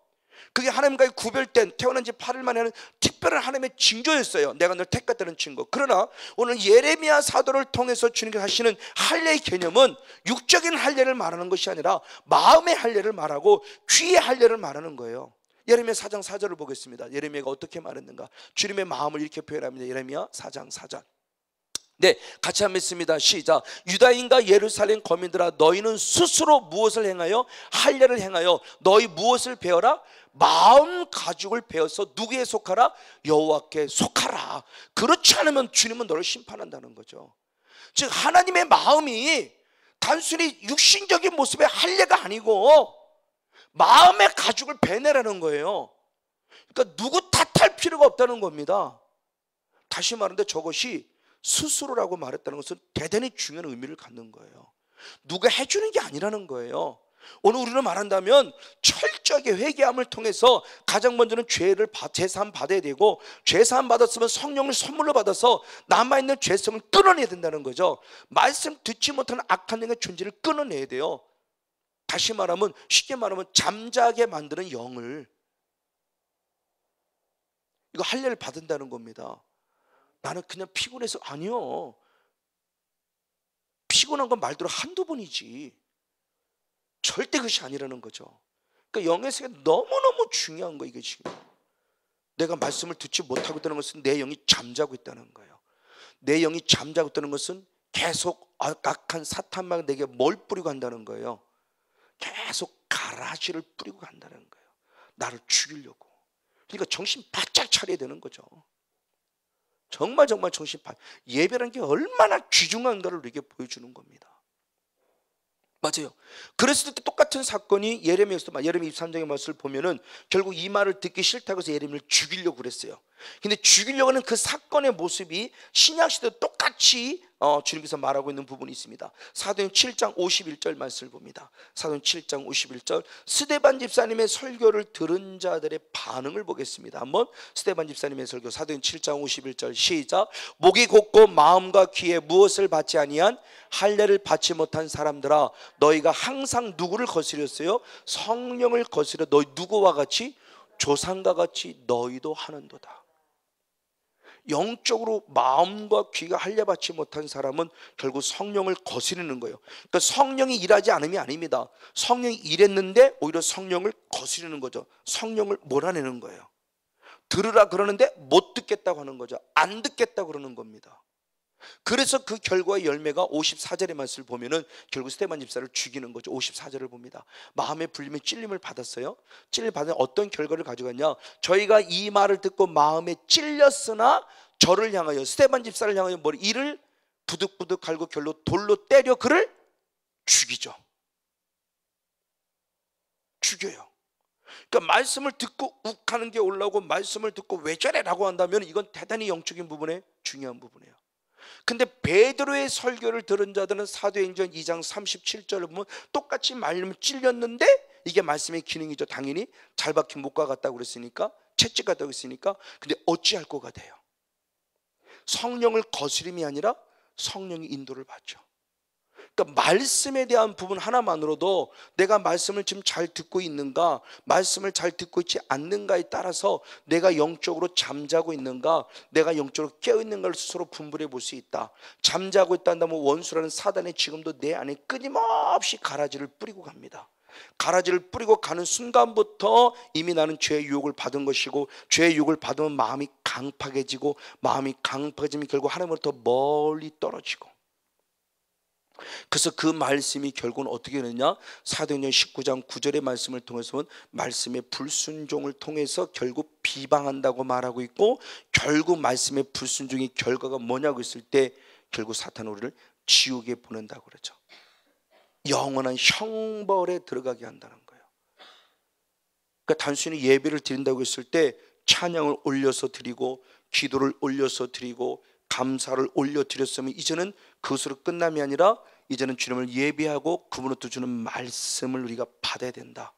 그게 하나님과의 구별된 태어난 지 8일 만에 하는 특별한 하나님의 징조였어요. 내가 널 택했다는 증거. 그러나 오늘 예레미야 사도를 통해서 주님께서 하시는 할례의 개념은 육적인 할례를 말하는 것이 아니라 마음의 할례를 말하고 귀의 할례를 말하는 거예요. 예레미야 4장 4절을 보겠습니다. 예레미야가 어떻게 말했는가? 주님의 마음을 이렇게 표현합니다. 예레미야 4장 4절. 네, 같이 한번 읽습니다. 시작. 유다인과 예루살렘 거민들아 너희는 스스로 무엇을 행하여? 할례를 행하여 너희 무엇을 배워라? 마음 가죽을 배워서 누구에 속하라? 여호와께 속하라. 그렇지 않으면 주님은 너를 심판한다는 거죠. 즉 하나님의 마음이 단순히 육신적인 모습의 할례가 아니고 마음의 가죽을 베내라는 거예요. 그러니까 누구 탓할 필요가 없다는 겁니다. 다시 말하는데 저것이 스스로라고 말했다는 것은 대단히 중요한 의미를 갖는 거예요. 누가 해주는 게 아니라는 거예요. 오늘 우리는 말한다면 철저하게 회개함을 통해서 가장 먼저는 죄를 제사함 받아야 되고, 제사함 받았으면 성령을 선물로 받아서 남아있는 죄성을 끊어내야 된다는 거죠. 말씀 듣지 못하는 악한 영의 존재를 끊어내야 돼요. 다시 말하면, 쉽게 말하면 잠자게 만드는 영을, 이거 할례를 받는다는 겁니다. 나는 그냥 피곤해서, 아니요, 피곤한 건 말대로 한두 번이지 절대 그것이 아니라는 거죠. 그러니까 영의 세계가 너무너무 중요한 거예요. 이게 지금 내가 말씀을 듣지 못하고 있다는 것은 내 영이 잠자고 있다는 거예요. 내 영이 잠자고 있다는 것은 계속 악한 사탄만 내게 뭘 뿌리고 간다는 거예요. 계속 가라지를 뿌리고 간다는 거예요. 나를 죽이려고. 그러니까 정신 바짝 차려야 되는 거죠. 정말 정신 바짝. 예배라는 게 얼마나 귀중한가를 우리에게 보여주는 겁니다. 맞아요. 그랬을 때 똑같은 사건이 예레미야에서, 예레미야 23장의 말씀을 보면은 결국 이 말을 듣기 싫다고 해서 예레미야를 죽이려고 그랬어요. 근데 죽이려고 하는 그 사건의 모습이 신약시대도 똑같이 주님께서 말하고 있는 부분이 있습니다. 사도행 7장 51절 말씀을 봅니다. 사도행 7장 51절. 스데반 집사님의 설교를 들은 자들의 반응을 보겠습니다. 한번 스데반 집사님의 설교, 사도행 7장 51절 시작. 목이 곧고 마음과 귀에 무엇을 받지 아니한 할례를 받지 못한 사람들아, 너희가 항상 누구를 거스렸어요? 성령을 거스려 너희 누구와 같이? 조상과 같이 너희도 하는도다. 영적으로 마음과 귀가 할례받지 못한 사람은 결국 성령을 거스르는 거예요. 그러니까 성령이 일하지 않음이 아닙니다. 성령이 일했는데 오히려 성령을 거스르는 거죠. 성령을 몰아내는 거예요. 들으라 그러는데 못 듣겠다고 하는 거죠. 안 듣겠다고 그러는 겁니다. 그래서 그 결과의 열매가 54절의 말씀을 보면은 결국 스데반 집사를 죽이는 거죠. 54절을 봅니다. 마음에 불림의 찔림을 받았어요. 찔림을 받은 어떤 결과를 가져갔냐? 저희가 이 말을 듣고 마음에 찔렸으나 저를 향하여, 스데반 집사를 향하여 이를 부득부득 갈고 결로 돌로 때려 그를 죽이죠. 죽여요. 그러니까 말씀을 듣고 욱하는 게 올라오고 말씀을 듣고 왜 저래? 라고 한다면 이건 대단히 영적인 부분에 중요한 부분이에요. 근데 베드로의 설교를 들은 자들은 사도행전 2장 37절을 보면 똑같이 말씀을 찔렸는데, 이게 말씀의 기능이죠. 당연히 잘 박힌 목과 같다고 그랬으니까, 채찍 같다고 했으니까. 근데 어찌할 거가 돼요? 성령을 거스림이 아니라 성령이 인도를 받죠. 그러니까 말씀에 대한 부분 하나만으로도 내가 말씀을 지금 잘 듣고 있는가, 말씀을 잘 듣고 있지 않는가에 따라서 내가 영적으로 잠자고 있는가, 내가 영적으로 깨어있는가를 스스로 분별해 볼 수 있다. 잠자고 있다면 원수라는 사단이 지금도 내 안에 끊임없이 가라지를 뿌리고 갑니다. 가라지를 뿌리고 가는 순간부터 이미 나는 죄의 유혹을 받은 것이고, 죄의 유혹을 받으면 마음이 강팍해지고, 마음이 강팍해지면 결국 하나님으로부터 멀리 떨어지고, 그래서 그 말씀이 결국은 어떻게 되느냐, 사도행전 19장 9절의 말씀을 통해서는 말씀의 불순종을 통해서 결국 비방한다고 말하고 있고, 결국 말씀의 불순종의 결과가 뭐냐고 했을 때 결국 사탄은 우리를 지옥에 보낸다고 그러죠. 영원한 형벌에 들어가게 한다는 거예요. 그러니까 단순히 예배를 드린다고 했을 때 찬양을 올려서 드리고 기도를 올려서 드리고 감사를 올려 드렸으면 이제는 그것으로 끝남이 아니라 이제는 주님을 예배하고 그분으로부터 주는 말씀을 우리가 받아야 된다.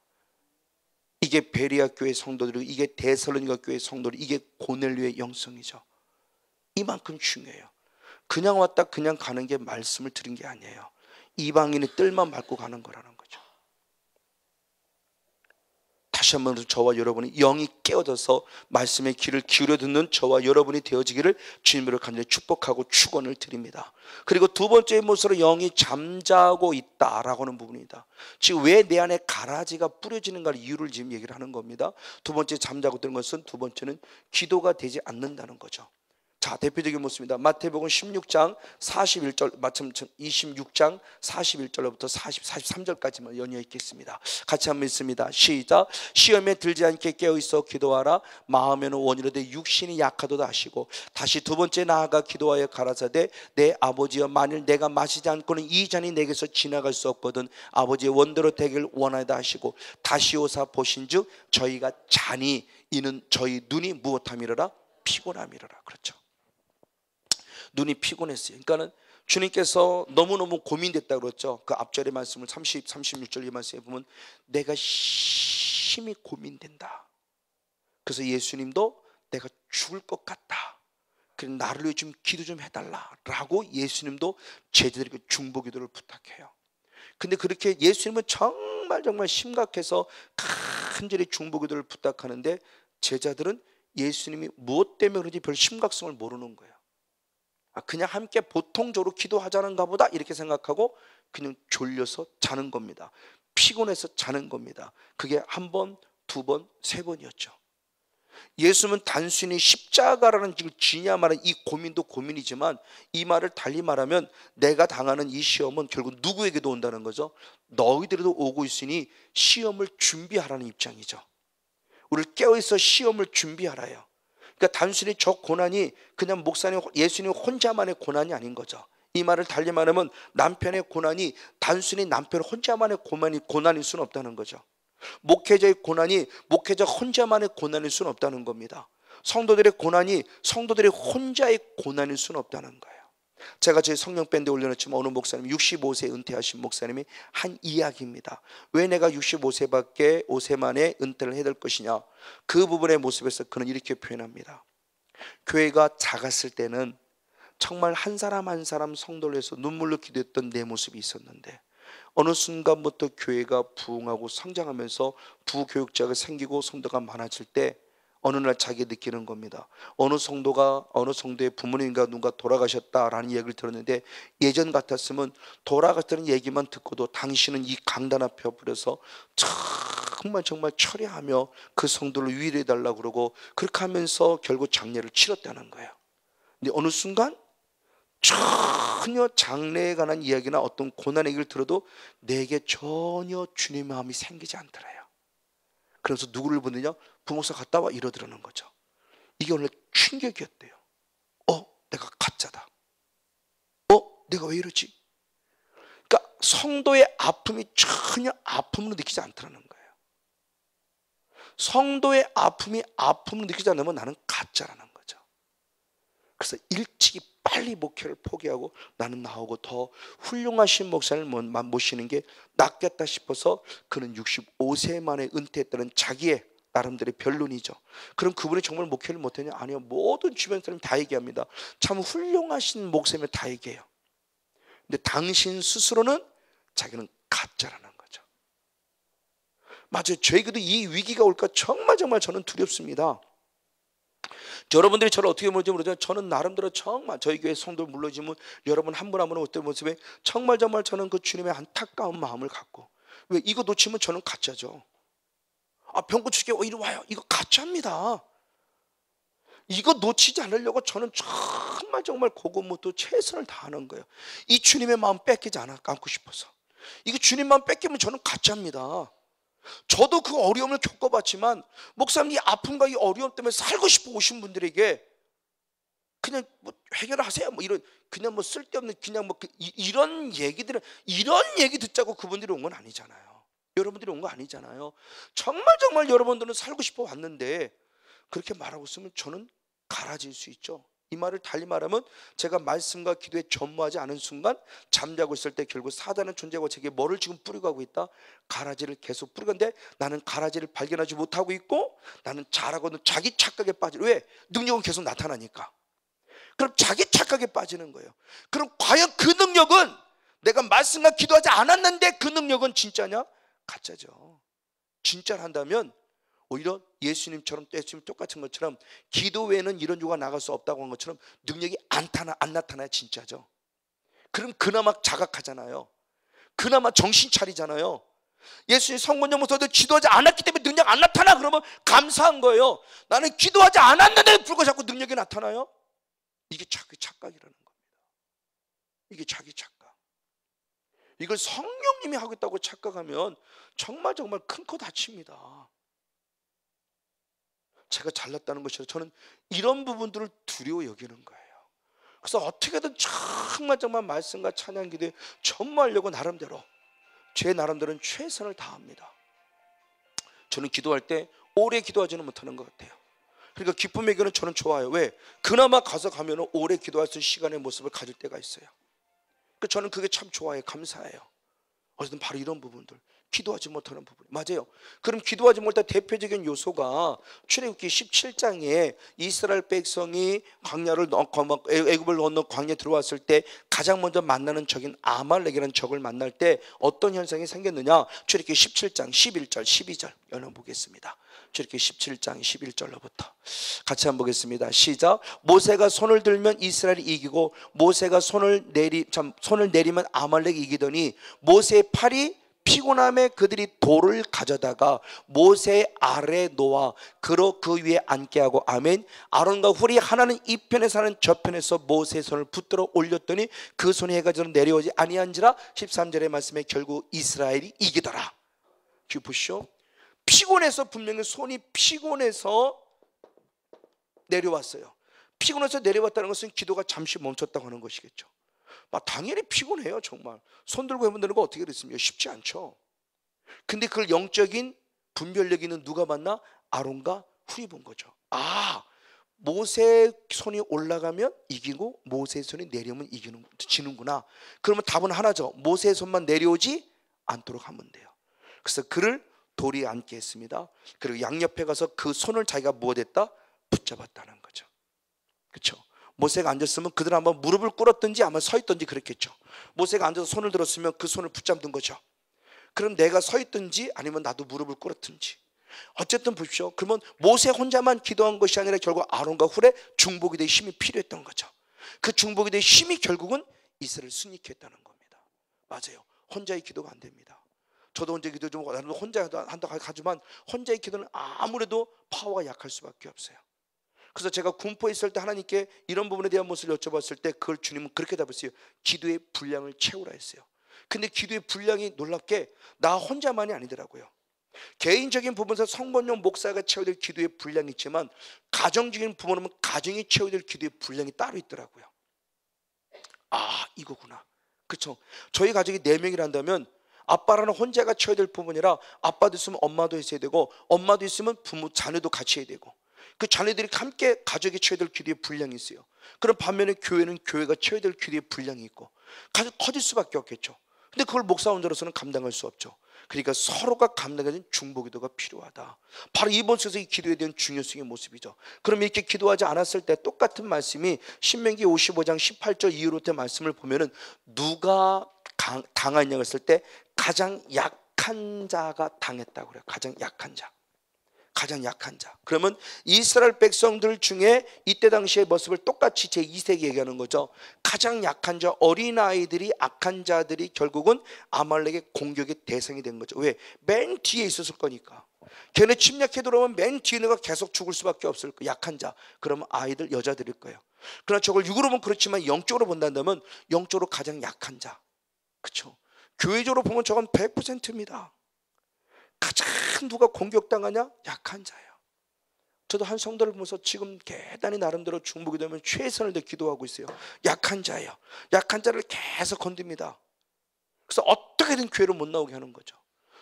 이게 베레아 교회 성도들이고 이게 데살로니가 교회 성도들, 이게 고넬료의 영성이죠. 이만큼 중요해요. 그냥 왔다 그냥 가는 게 말씀을 들은 게 아니에요. 이방인의 뜰만 밟고 가는 거라는 거죠. 다시 한번 저와 여러분이 영이 깨어져서 말씀의 귀를 기울여 듣는 저와 여러분이 되어지기를 주님으로 간절히 축복하고 축원을 드립니다. 그리고 두 번째 모습으로 영이 잠자고 있다라고 하는 부분이다. 지금 왜 내 안에 가라지가 뿌려지는가를 이유를 지금 얘기를 하는 겁니다. 두 번째 잠자고 있다는 것은, 두 번째는 기도가 되지 않는다는 거죠. 자, 대표적인 모습입니다. 마태복음 16장 41절, 마침 26장 41절로부터 43절까지만 연이어 있겠습니다. 같이 한번 읽습니다. 시작. 시험에 들지 않게 깨어있어 기도하라. 마음에는 원이로되 육신이 약하도다 하시고, 다시 두 번째 나아가 기도하여 가라사대 내 아버지여, 만일 내가 마시지 않고는 이 잔이 내게서 지나갈 수 없거든 아버지의 원대로 되길 원하다 하시고, 다시 오사 보신즉 저희가 잔이, 이는 저희 눈이 무엇함이러라? 피곤함이러라. 그렇죠. 눈이 피곤했어요. 그러니까는 주님께서 너무너무 고민됐다고 그랬죠. 그 앞절의 말씀을 36절 이 말씀에 보면 내가 심히 고민된다. 그래서 예수님도 내가 죽을 것 같다, 그래 나를 위해 좀 기도 좀 해달라라고 예수님도 제자들에게 중보기도를 부탁해요. 근데 그렇게 예수님은 정말 심각해서 간절히 중보기도를 부탁하는데 제자들은 예수님이 무엇 때문에 그런지 별 심각성을 모르는 거예요. 그냥 함께 보통적으로 기도하자는가 보다 이렇게 생각하고 그냥 졸려서 자는 겁니다. 피곤해서 자는 겁니다. 그게 한 번, 두 번, 세 번이었죠. 예수님은 단순히 십자가라는 길 지냐 말은 이 고민도 고민이지만, 이 말을 달리 말하면 내가 당하는 이 시험은 결국 누구에게도 온다는 거죠. 너희들에도 오고 있으니 시험을 준비하라는 입장이죠. 우리를 깨어있어 시험을 준비하라요. 그러니까 단순히 저 고난이 그냥 목사님, 예수님 혼자만의 고난이 아닌 거죠. 이 말을 달리 말하면 남편의 고난이 단순히 남편 혼자만의 고난일 수는 없다는 거죠. 목회자의 고난이 목회자 혼자만의 고난일 수는 없다는 겁니다. 성도들의 고난이 성도들의 혼자의 고난일 수는 없다는 거예요. 제가 제 성령밴드에 올려놓지만 어느 목사님, 65세 은퇴하신 목사님이 한 이야기입니다. 왜 내가 65세밖에 5세 만에 은퇴를 해야 될 것이냐, 그 부분의 모습에서 그는 이렇게 표현합니다. 교회가 작았을 때는 정말 한 사람 한 사람 성도를 위해서 눈물로 기도했던 내 모습이 있었는데, 어느 순간부터 교회가 부흥하고 성장하면서 부교육자가 생기고 성도가 많아질 때 어느 날 자기가 느끼는 겁니다. 어느 성도의 부모님과 누가 돌아가셨다라는 얘기를 들었는데, 예전 같았으면 돌아갔다는 얘기만 듣고도 당신은 이 강단 앞에 엎드려서 정말 철회하며 그 성도를 위로해달라고 그러고 그렇게 하면서 결국 장례를 치렀다는 거예요. 근데 어느 순간 전혀 장래에 관한 이야기나 어떤 고난의 얘기를 들어도 내게 전혀 주님의 마음이 생기지 않더래요. 그래서 누구를 보느냐, 부목사 갔다 와 이러더라는 거죠. 이게 오늘 충격이었대요. 내가 가짜다. 내가 왜 이러지? 그러니까 성도의 아픔이 전혀 아픔으로 느끼지 않더라는 거예요. 성도의 아픔이 아픔으로 느끼지 않으면 나는 가짜라는 거죠. 그래서 일찍이 빨리 목회를 포기하고 나는 나오고 더 훌륭하신 목사님을 모시는 게 낫겠다 싶어서 그는 65세 만에 은퇴했다는 자기의 나름대로의 변론이죠. 그럼 그분이 정말 목회를 못했냐? 아니요. 모든 주변 사람이 다 얘기합니다. 참 훌륭하신 목사님을 다 얘기해요. 근데 당신 스스로는 자기는 가짜라는 거죠. 맞아요. 저에게도 이 위기가 올까 정말 저는 두렵습니다. 여러분들이 저를 어떻게 보는지 모르지만 저는 나름대로 정말 저희 교회 성도를 물러지면 여러분 한 분 한 분의 어떤 모습에 정말 저는 그 주님의 안타까운 마음을 갖고, 왜 이거 놓치면 저는 가짜죠. 병고 축에 이리 와요. 이거 가짜입니다. 이거 놓치지 않으려고 저는 정말 고군분투 최선을 다하는 거예요. 이 주님의 마음 뺏기지 않고 싶어서. 이거 주님 마음 뺏기면 저는 가짜입니다. 저도 그 어려움을 겪어봤지만, 목사님 이 아픔과 이 어려움 때문에 살고 싶어 오신 분들에게 그냥 뭐 해결하세요, 뭐 이런 그냥 뭐 쓸데없는 그냥 뭐 이런 얘기 듣자고 그분들이 온 건 아니잖아요. 여러분들이 온 거 아니잖아요. 정말 여러분들은 살고 싶어 왔는데 그렇게 말하고 있으면 저는 갈아질 수 있죠. 이 말을 달리 말하면, 제가 말씀과 기도에 전무하지 않은 순간 잠자고 있을 때 결국 사단은 존재하고 제게 뭐를 지금 뿌리고 하고 있다? 가라지를 계속 뿌리고 있는데, 나는 가라지를 발견하지 못하고 있고, 나는 잘하고는 자기 착각에 빠져. 왜? 능력은 계속 나타나니까. 그럼 자기 착각에 빠지는 거예요. 그럼 과연 그 능력은, 내가 말씀과 기도하지 않았는데 그 능력은 진짜냐? 가짜죠. 진짜를 한다면 오히려 예수님 똑같은 것처럼 기도 외에는 이런 유가 나갈 수 없다고 한 것처럼 능력이 안 나타나야 진짜죠. 그럼 그나마 자각하잖아요. 그나마 정신 차리잖아요. 예수님 성문용서도 기도하지 않았기 때문에 능력 안 나타나. 그러면 감사한 거예요. 나는 기도하지 않았는데 불과 자꾸 능력이 나타나요. 이게 자기 착각이라는 겁니다. 이게 자기 착각. 이걸 성령님이 하겠다고 착각하면 정말 큰 코 다칩니다. 제가 잘났다는 것이 아니라 저는 이런 부분들을 두려워 여기는 거예요. 그래서 어떻게든 정말 말씀과 찬양 기도에 전무하려고 제 나름대로는 최선을 다합니다. 저는 기도할 때 오래 기도하지는 못하는 것 같아요. 그러니까 기쁨의 기도는 저는 좋아요. 왜? 그나마 가면 오래 기도할 수 있는 시간의 모습을 가질 때가 있어요. 저는 그게 참 좋아요. 감사해요. 어쨌든 바로 이런 부분들, 기도하지 못하는 부분. 맞아요. 그럼 기도하지 못할 대표적인 요소가 출애굽기 17장에 이스라엘 백성이 애굽을 건너 광야에 들어왔을 때 가장 먼저 만나는 적인 아말렉이라는 적을 만날 때 어떤 현상이 생겼느냐. 출애굽기 17장 11절 12절 열어보겠습니다. 출애굽기 17장 11절로부터 같이 한번 보겠습니다. 시작. 모세가 손을 들면 이스라엘이 이기고 모세가 손을 내리면 아말렉이 이기더니 모세의 팔이 피곤함에 그들이 돌을 가져다가 모세 아래 놓아 그로 그 위에 앉게 하고. 아멘. 아론과 훌이 하나는 이 편에서 하나는 저 편에서 모세의 손을 붙들어 올렸더니 그 손이 해가 저는 내려오지 아니한지라. 13절의 말씀에 결국 이스라엘이 이기더라. 지금 보시오. 피곤해서, 분명히 손이 피곤해서 내려왔어요. 피곤해서 내려왔다는 것은 기도가 잠시 멈췄다고 하는 것이겠죠. 당연히 피곤해요. 정말 손 들고 해본다는 거 어떻게 그랬습니까? 쉽지 않죠. 근데 그걸 영적인 분별력 있는 누가 봤나? 아론과 훌이 본 거죠. 모세의 손이 올라가면 이기고 모세의 손이 내려오면 지는구나. 그러면 답은 하나죠. 모세의 손만 내려오지 않도록 하면 돼요. 그래서 그를 돌이 앉게 했습니다. 그리고 양옆에 가서 그 손을 자기가 무엇했다? 붙잡았다는 거죠. 그렇죠? 모세가 앉았으면 그들은 한번 무릎을 꿇었든지 아마 서 있든지 그랬겠죠. 모세가 앉아서 손을 들었으면 그 손을 붙잡는 거죠. 그럼 내가 서 있든지 아니면 나도 무릎을 꿇었든지. 어쨌든 보십시오. 그러면 모세 혼자만 기도한 것이 아니라 결국 아론과 훌의 중보기도의 힘이 필요했던 거죠. 그 중보기도의 힘이 결국은 이스라엘을 승리케 했다는 겁니다. 맞아요. 혼자의 기도가 안 됩니다. 저도 혼자 기도 좀 혼자 한다고 하지만 혼자의 기도는 아무래도 파워가 약할 수밖에 없어요. 그래서 제가 군포에 있을 때 하나님께 이런 부분에 대한 모습을 여쭤봤을 때 그걸 주님은 그렇게 답했어요. 기도의 분량을 채우라 했어요. 근데 기도의 분량이 놀랍게 나 혼자만이 아니더라고요. 개인적인 부분에서 성건용 목사가 채워야 될 기도의 분량이 있지만 가정적인 부분은 가정이 채워야 될 기도의 분량이 따로 있더라고요. 이거구나. 그렇죠. 저희 가족이 4명이란다면 아빠라는 혼자가 채워야 될 부분이라 아빠도 있으면 엄마도 있어야 되고 엄마도 있으면 부모 자녀도 같이 해야 되고 그 자녀들이 함께 가족이 채워야 될 기도의 분량이 있어요. 그럼 반면에 교회는 교회가 채워야 될 기도의 분량이 있고 가족 커질 수밖에 없겠죠. 근데 그걸 목사 혼자로서는 감당할 수 없죠. 그러니까 서로가 감당하는 중보기도가 필요하다. 바로 이번 속에서 이 기도에 대한 중요성의 모습이죠. 그럼 이렇게 기도하지 않았을 때 똑같은 말씀이 신명기 55장 18절 이후로부터 말씀을 보면은 누가 당하냐고 했을 때 가장 약한 자가 당했다고 그래요. 가장 약한 자. 가장 약한 자. 그러면 이스라엘 백성들 중에 이때 당시의 모습을 똑같이 제2세기 얘기하는 거죠. 가장 약한 자, 어린아이들이, 악한 자들이 결국은 아말렉의 공격의 대상이 된 거죠. 왜? 맨 뒤에 있었을 거니까. 걔네 침략해 들어오면 맨 뒤에 있는 거 계속 죽을 수밖에 없을 거예요. 약한 자. 그러면 아이들, 여자들일 거예요. 그러나 저걸 육으로 보면 그렇지만 영적으로 본다면 영적으로 가장 약한 자. 그렇죠? 교회적으로 보면 저건 100%입니다. 가장 누가 공격당하냐? 약한 자예요. 저도 한 성도를 보면서 지금 대단히 나름대로 중보기 되면 최선을 다해 기도하고 있어요. 약한 자예요. 약한 자를 계속 건듭니다. 그래서 어떻게든 교회로 못 나오게 하는 거죠.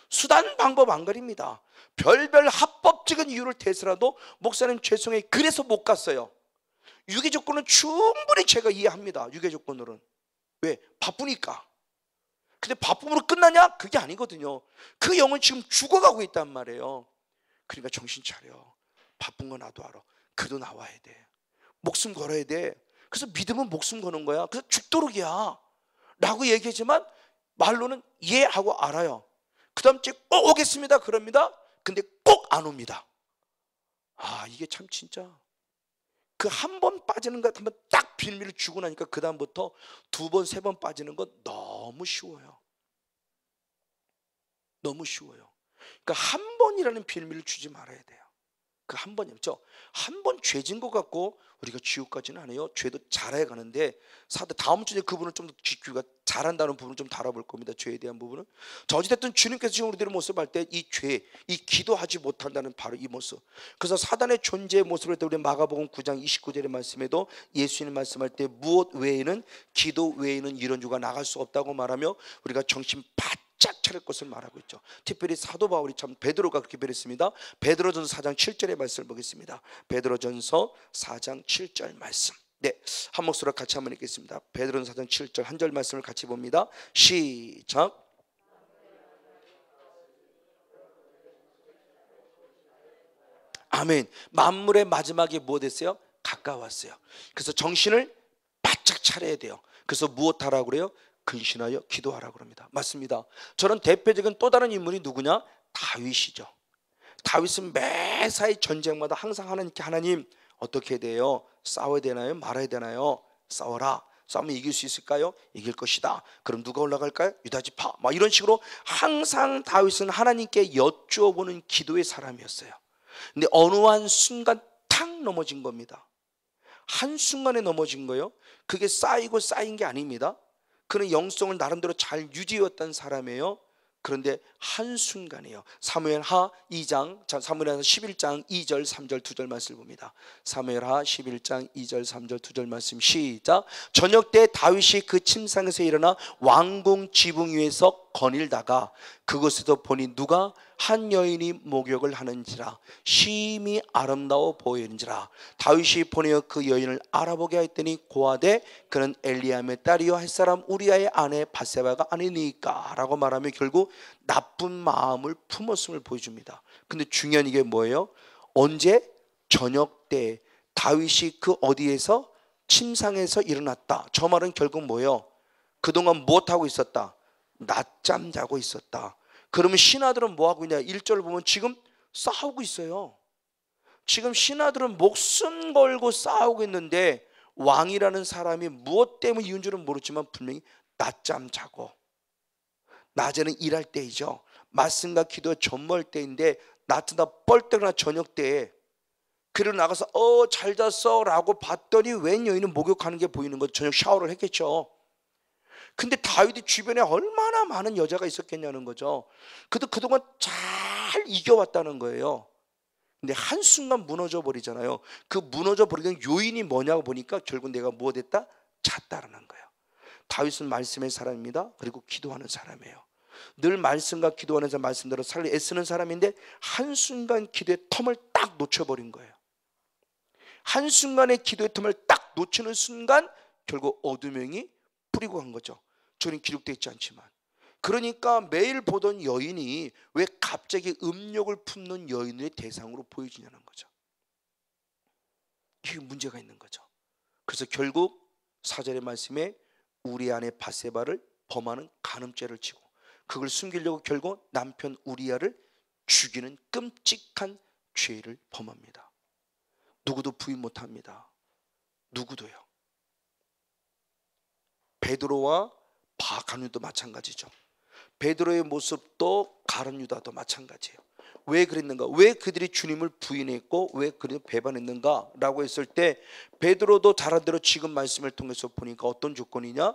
수단 방법 안 가립니다. 별별 합법적인 이유를 대서라도 목사님 죄송해요, 그래서 못 갔어요. 유괴 조건은 충분히 제가 이해합니다. 유괴 조건으로는. 왜? 바쁘니까. 근데 바쁨으로 끝나냐? 그게 아니거든요. 그 영은 지금 죽어가고 있단 말이에요. 그러니까 정신 차려. 바쁜 거 나도 알아. 그도 나와야 돼. 목숨 걸어야 돼. 그래서 믿음은 목숨 거는 거야. 그래서 죽도록이야 라고 얘기하지만 말로는 하고 알아요. 그 다음 주에 꼭 오겠습니다 그럽니다. 근데 꼭 안 옵니다. 아, 이게 참 진짜 그 한 번 빠지는 것 같으면 딱 빌미를 주고 나니까 그 다음부터 두 번, 세 번 빠지는 건 너무 쉬워요. 너무 쉬워요. 그러니까 한 번이라는 빌미를 주지 말아야 돼요. 그 한 번이죠. 한 번 죄진 것 같고 우리가 지옥 가지는 않아요. 죄도 잘해 가는데 다음 주에 그분을 좀 더 우리가 잘한다는 부분을 좀 다뤄볼 겁니다. 죄에 대한 부분은. 자, 어찌됐든 주님께서 지금 우리들의 모습을 할 때 이 죄, 이 기도하지 못한다는 바로 이 모습. 그래서 사단의 존재의 모습을 할 때 우리 마가복음 9장 29절의 말씀에도 예수님 말씀할 때 무엇 외에는, 기도 외에는 이런 주가 나갈 수 없다고 말하며 우리가 정신 바짝 차릴 것을 말하고 있죠. 특별히 사도 바울이 참 베드로가 그렇게 배렸습니다. 베드로전서 4장 7절의 말씀을 보겠습니다. 베드로전서 4장 7절 말씀. 네, 한 목소리로 같이 한번 읽겠습니다. 베드로전서 4장 7절 한 절 말씀을 같이 봅니다. 시작. 아멘. 만물의 마지막이 무엇 됐어요? 가까웠어요. 그래서 정신을 바짝 차려야 돼요. 그래서 무엇 하라고 그래요? 근신하여 기도하라고 합니다. 맞습니다. 저는 대표적인 또 다른 인물이 누구냐? 다윗이죠. 다윗은 매사의 전쟁마다 항상 하나님께, 하나님 어떻게 돼요? 싸워야 되나요? 말아야 되나요? 싸워라. 싸우면 이길 수 있을까요? 이길 것이다. 그럼 누가 올라갈까요? 유다지파. 막 이런 식으로 항상 다윗은 하나님께 여쭈어보는 기도의 사람이었어요. 근데 어느 한 순간 탁 넘어진 겁니다. 한순간에 넘어진 거예요. 그게 쌓이고 쌓인 게 아닙니다. 그는 영성을 나름대로 잘 유지해왔던 사람이에요. 그런데 한순간이에요. 사무엘하 2장, 사무엘하 11장 2절 3절 2절 말씀을 봅니다. 사무엘하 11장 2절 3절 2절 말씀 시작. 저녁 때 다윗이 그 침상에서 일어나 왕궁 지붕 위에서 거닐다가 그곳에서 보니 누가 한 여인이 목욕을 하는지라 심히 아름다워 보이는지라. 다윗이 보내어 그 여인을 알아보게 하였더니 고하되 그는 엘리암의 딸이요 햇사람 우리아의 아내 밧세바가 아니니까 라고 말하며 결국 나쁜 마음을 품었음을 보여줍니다. 근데 중요한 이게 뭐예요? 언제? 저녁 때 다윗이 그 어디에서? 침상에서 일어났다. 저 말은 결국 뭐예요? 그동안 무엇하고 있었다? 낮잠 자고 있었다. 그러면 신하들은 뭐하고 있냐? 1절을 보면 지금 싸우고 있어요. 지금 신하들은 목숨 걸고 싸우고 있는데 왕이라는 사람이 무엇 때문에 이은 줄은 모르지만 분명히 낮잠 자고, 낮에는 일할 때이죠. 말씀과 기도에 전무할 때인데 낮에다 뻘때거나 저녁 때에 그리고 나가서 잘 잤어 라고 봤더니 웬 여인은 목욕하는 게 보이는 거죠. 저녁 샤워를 했겠죠. 근데 다윗이 주변에 얼마나 많은 여자가 있었겠냐는 거죠. 그래도 그동안 잘 이겨왔다는 거예요. 근데 한순간 무너져 버리잖아요. 그 무너져 버리는 요인이 뭐냐고 보니까 결국 내가 뭐 됐다? 잤다라는 거예요. 다윗은 말씀의 사람입니다. 그리고 기도하는 사람이에요. 늘 말씀과 기도하는 사람, 말씀대로 살려 애쓰는 사람인데 한순간 기도의 텀을 딱 놓쳐버린 거예요. 한순간의 기도의 텀을 딱 놓치는 순간 결국 어두명이 뿌리고 간 거죠. 저는 기록되어 있지 않지만. 그러니까 매일 보던 여인이 왜 갑자기 음욕을 품는 여인의 대상으로 보여지냐는 거죠. 이게 문제가 있는 거죠. 그래서 결국 4절의 말씀에 우리 아내 밧세바를 범하는 간음죄를 지고 그걸 숨기려고 결국 남편 우리아를 죽이는 끔찍한 죄를 범합니다. 누구도 부인 못합니다. 누구도요. 베드로와 가룟 유다도 마찬가지죠. 베드로의 모습도 가룟 유다도 마찬가지예요. 왜 그랬는가? 왜 그들이 주님을 부인했고 왜 그들이 배반했는가? 라고 했을 때 베드로도 잘한 대로 지금 말씀을 통해서 보니까 어떤 조건이냐?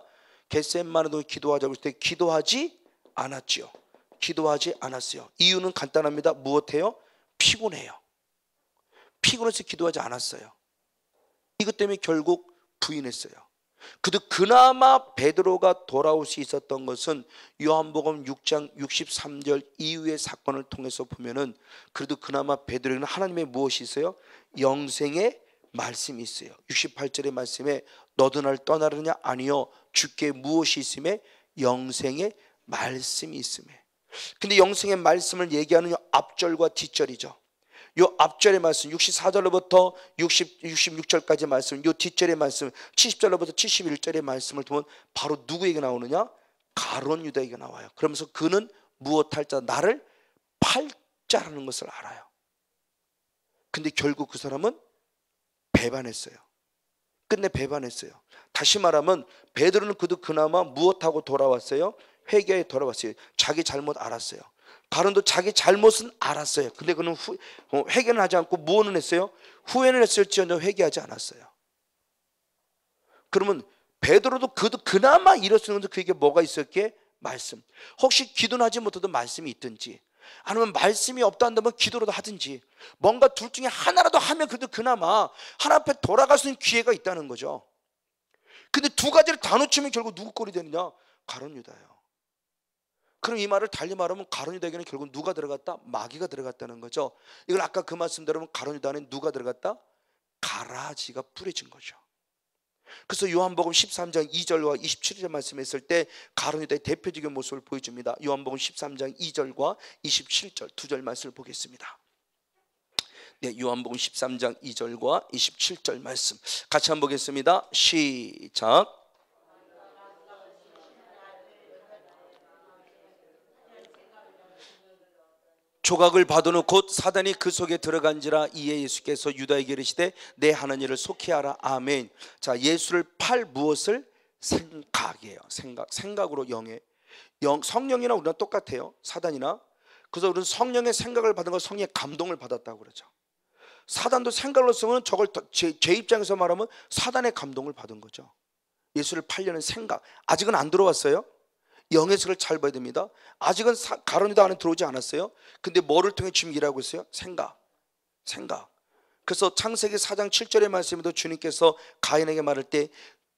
겟세마네도 기도하자고 했을 때 기도하지 않았지요. 기도하지 않았어요. 이유는 간단합니다. 무엇해요? 피곤해요. 피곤해서 기도하지 않았어요. 이것 때문에 결국 부인했어요. 그래도 그나마 베드로가 돌아올 수 있었던 것은 요한복음 6장 63절 이후의 사건을 통해서 보면은 그래도 그나마 베드로에게는 하나님의 무엇이 있어요? 영생의 말씀이 있어요. 68절의 말씀에 너도 나를 떠나느냐? 아니요, 주께 무엇이 있음에? 영생의 말씀이 있음에. 근데 영생의 말씀을 얘기하는 앞절과 뒷절이죠. 요 앞절의 말씀 64절로부터 66절까지 말씀, 요 뒷절의 말씀 70절로부터 71절의 말씀을 보면 바로 누구에게 나오느냐? 가룟 유다에게 나와요. 그러면서 그는 무엇할 자? 나를 팔 자라는 것을 알아요. 근데 결국 그 사람은 배반했어요. 끝내 배반했어요. 다시 말하면 베드로는 그나마 무엇하고 돌아왔어요? 회개에 돌아왔어요. 자기 잘못 알았어요. 가룟도 자기 잘못은 알았어요. 근데 그는 회개는 하지 않고 무엇은 했어요? 후회는 했을지언정 회개하지 않았어요. 그러면 베드로도 그나마 이럴 수 있는 그에게 뭐가 있었기에? 말씀. 혹시 기도는 하지 못해도 말씀이 있든지, 아니면 말씀이 없다 한다면 기도라도 하든지, 뭔가 둘 중에 하나라도 하면 그래도 그나마 하나님 앞에 돌아갈 수 있는 기회가 있다는 거죠. 근데 두 가지를 다 놓치면 결국 누구 꼴이 되느냐? 가룟 유다예요. 그럼 이 말을 달리 말하면 가룟 유다에게는 결국 누가 들어갔다? 마귀가 들어갔다는 거죠. 이걸 아까 그 말씀대로 가룟 유다 안에 누가 들어갔다? 가라지가 뿌려진 거죠. 그래서 요한복음 13장 2절과 27절 말씀했을 때 가룟 유다의 대표적인 모습을 보여줍니다. 요한복음 13장 2절과 27절 두 절 말씀을 보겠습니다. 네, 요한복음 13장 2절과 27절 말씀 같이 한번 보겠습니다. 시작. 조각을 받은 후 곧 사단이 그 속에 들어간지라. 이에 예수께서 유다에게 이르시되 내 하는 일을 속히 하라. 아멘. 자, 예수를 팔 무엇을? 생각이에요. 생각으로 성령이나 우리랑 똑같아요. 사단이나. 그래서 우리는 성령의 생각을 받은 것, 성령의 감동을 받았다고 그러죠. 사단도 생각으로서는 저걸 제 입장에서 말하면 사단의 감동을 받은 거죠. 예수를 팔려는 생각 아직은 안 들어왔어요. 영의 색을 잘 봐야 됩니다. 아직은 가룟 유다 안에 들어오지 않았어요. 근데 뭐를 통해 지금 일하고 있어요? 생각. 그래서 창세기 4장 7절의 말씀에도 주님께서 가인에게 말할 때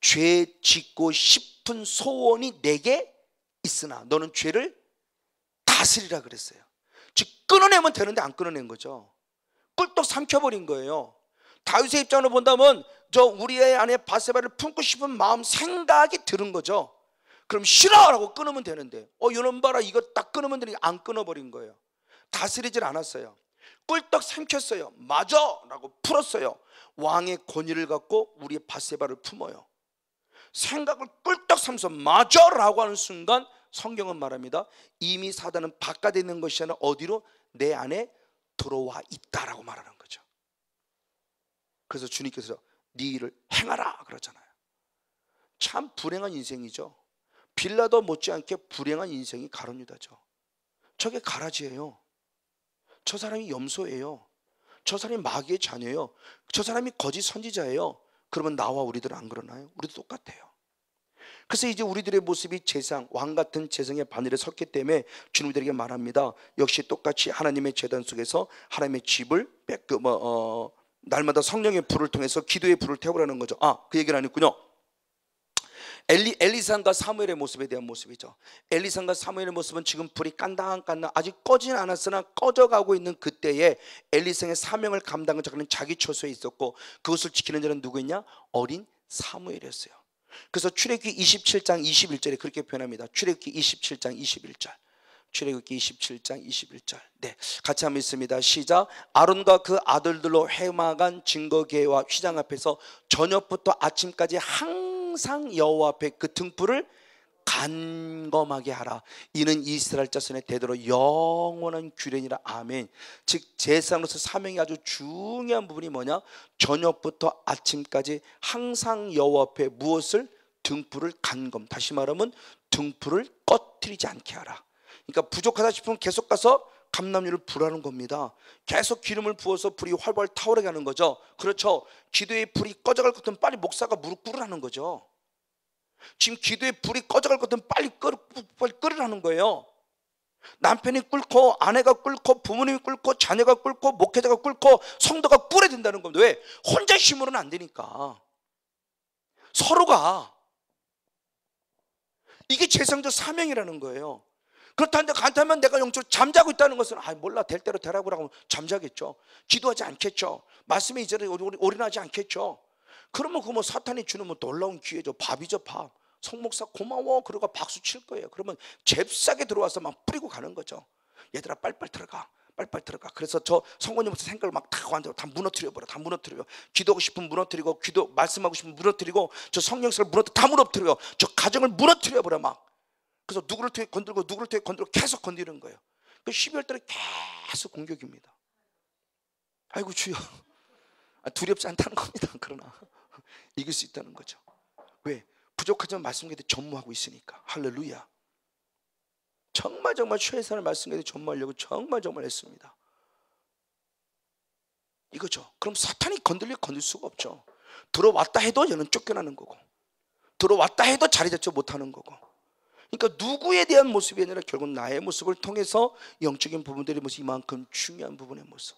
죄 짓고 싶은 소원이 내게 있으나 너는 죄를 다스리라 그랬어요. 즉 끊어내면 되는데 안 끊어낸 거죠. 꿀떡 삼켜버린 거예요. 다윗의 입장으로 본다면 우리의 안에 바세바를 품고 싶은 마음 생각이 들은 거죠. 그럼 싫어라고 끊으면 되는데 이놈 봐라 이거 딱 끊으면 되는데 안 끊어버린 거예요. 다스리질 않았어요. 꿀떡 삼켰어요. 맞아 라고 풀었어요. 왕의 권위를 갖고 우리의 바세바를 품어요. 생각을 꿀떡 삼서 맞아 라고 하는 순간 성경은 말합니다. 이미 사단은 바깥에 있는 것이 아니라 어디로? 내 안에 들어와 있다라고 말하는 거죠. 그래서 주님께서 네 일을 행하라 그러잖아요. 참 불행한 인생이죠. 빌라도 못지않게 불행한 인생이 가룟 유다죠. 저게 가라지예요. 저 사람이 염소예요. 저 사람이 마귀의 자녀예요. 저 사람이 거짓 선지자예요. 그러면 나와 우리들은 안 그러나요? 우리도 똑같아요. 그래서 이제 우리들의 모습이 재상, 왕 같은 재성의 바늘에 섰기 때문에 주님들에게 말합니다. 역시 똑같이 하나님의 제단 속에서 하나님의 집을 날마다 성령의 불을 통해서 기도의 불을 태우라는 거죠. 그 얘기는 안 했군요. 엘리사과 사무엘의 모습에 대한 모습이죠. 엘리사과 사무엘의 모습은 지금 불이 깐당깐당 아직 꺼지는 않았으나 꺼져가고 있는 그때에 엘리사의 사명을 감당하는 자는 자기 처소에 있었고 그것을 지키는 자는 누구였냐? 어린 사무엘이었어요. 그래서 출애굽기 27장 21절에 그렇게 표현합니다. 출애굽기 27장 21절. 출애굽기 27장 21절. 네, 같이 한번 읽습니다. 시작. 아론과 그 아들들로 해마간 증거궤와 휘장 앞에서 저녁부터 아침까지 항상 여호와 앞에 그 등불을 간검하게 하라. 이는 이스라엘 자손의 대대로 영원한 규례니라. 아멘. 즉 제사장으로서 사명이 아주 중요한 부분이 뭐냐? 저녁부터 아침까지 항상 여호와 앞에 무엇을? 등불을 간검, 다시 말하면 등불을 꺼뜨리지 않게 하라. 그러니까 부족하다 싶으면 계속 가서 감람유를 부라는 겁니다. 계속 기름을 부어서 불이 활발 타오르게 하는 거죠. 그렇죠. 기도의 불이 꺼져갈 것 같으면 빨리 목사가 무릎 꿇으라는 거죠. 지금 기도의 불이 꺼져갈 것 같으면 빨리 끓으라는 거예요. 남편이 끓고 아내가 끓고 부모님이 끓고 자녀가 끓고 목회자가 끓고 성도가 끓어야 된다는 겁니다. 왜? 혼자 힘으로는 안 되니까. 서로가. 이게 제사장적 사명이라는 거예요. 그렇다면 내가 영적으로 잠자고 있다는 것은 몰라, 될 대로 되라고 하고 잠자겠죠. 기도하지 않겠죠. 말씀에 이제는 올인하지 않겠죠. 그러면 그 사탄이 주는 놀라운 기회죠. 밥이죠, 밥. 성목사 고마워 그러고 박수 칠 거예요. 그러면 잽싸게 들어와서 막 뿌리고 가는 거죠. 얘들아 빨리빨리 들어가, 빨리빨리 들어가. 그래서 저 성모님부터 생각을 막 다 무너뜨려버려. 다 무너뜨려. 기도하고 싶으면 무너뜨리고, 말씀하고 싶으면 무너뜨리고, 저 성령사를 다 무너뜨려. 저 가정을 무너뜨려버려 막. 그래서 누구를 통해 건들고 누구를 통해 건들고 계속 건드리는 거예요. 그 12월 달에 계속 공격입니다. 아이고 주여. 두렵지 않다는 겁니다. 그러나 이길 수 있다는 거죠. 왜? 부족하지만 말씀계대 전무하고 있으니까. 할렐루야. 정말 최선을 말씀계대 전무하려고 정말 했습니다. 이거죠. 그럼 사탄이 건들 수가 없죠. 들어왔다 해도 얘는 쫓겨나는 거고, 들어왔다 해도 자리 잡지 못하는 거고. 그러니까 누구에 대한 모습이 아니라 결국 나의 모습을 통해서 영적인 부분들의 모습이 이만큼 중요한 부분의 모습.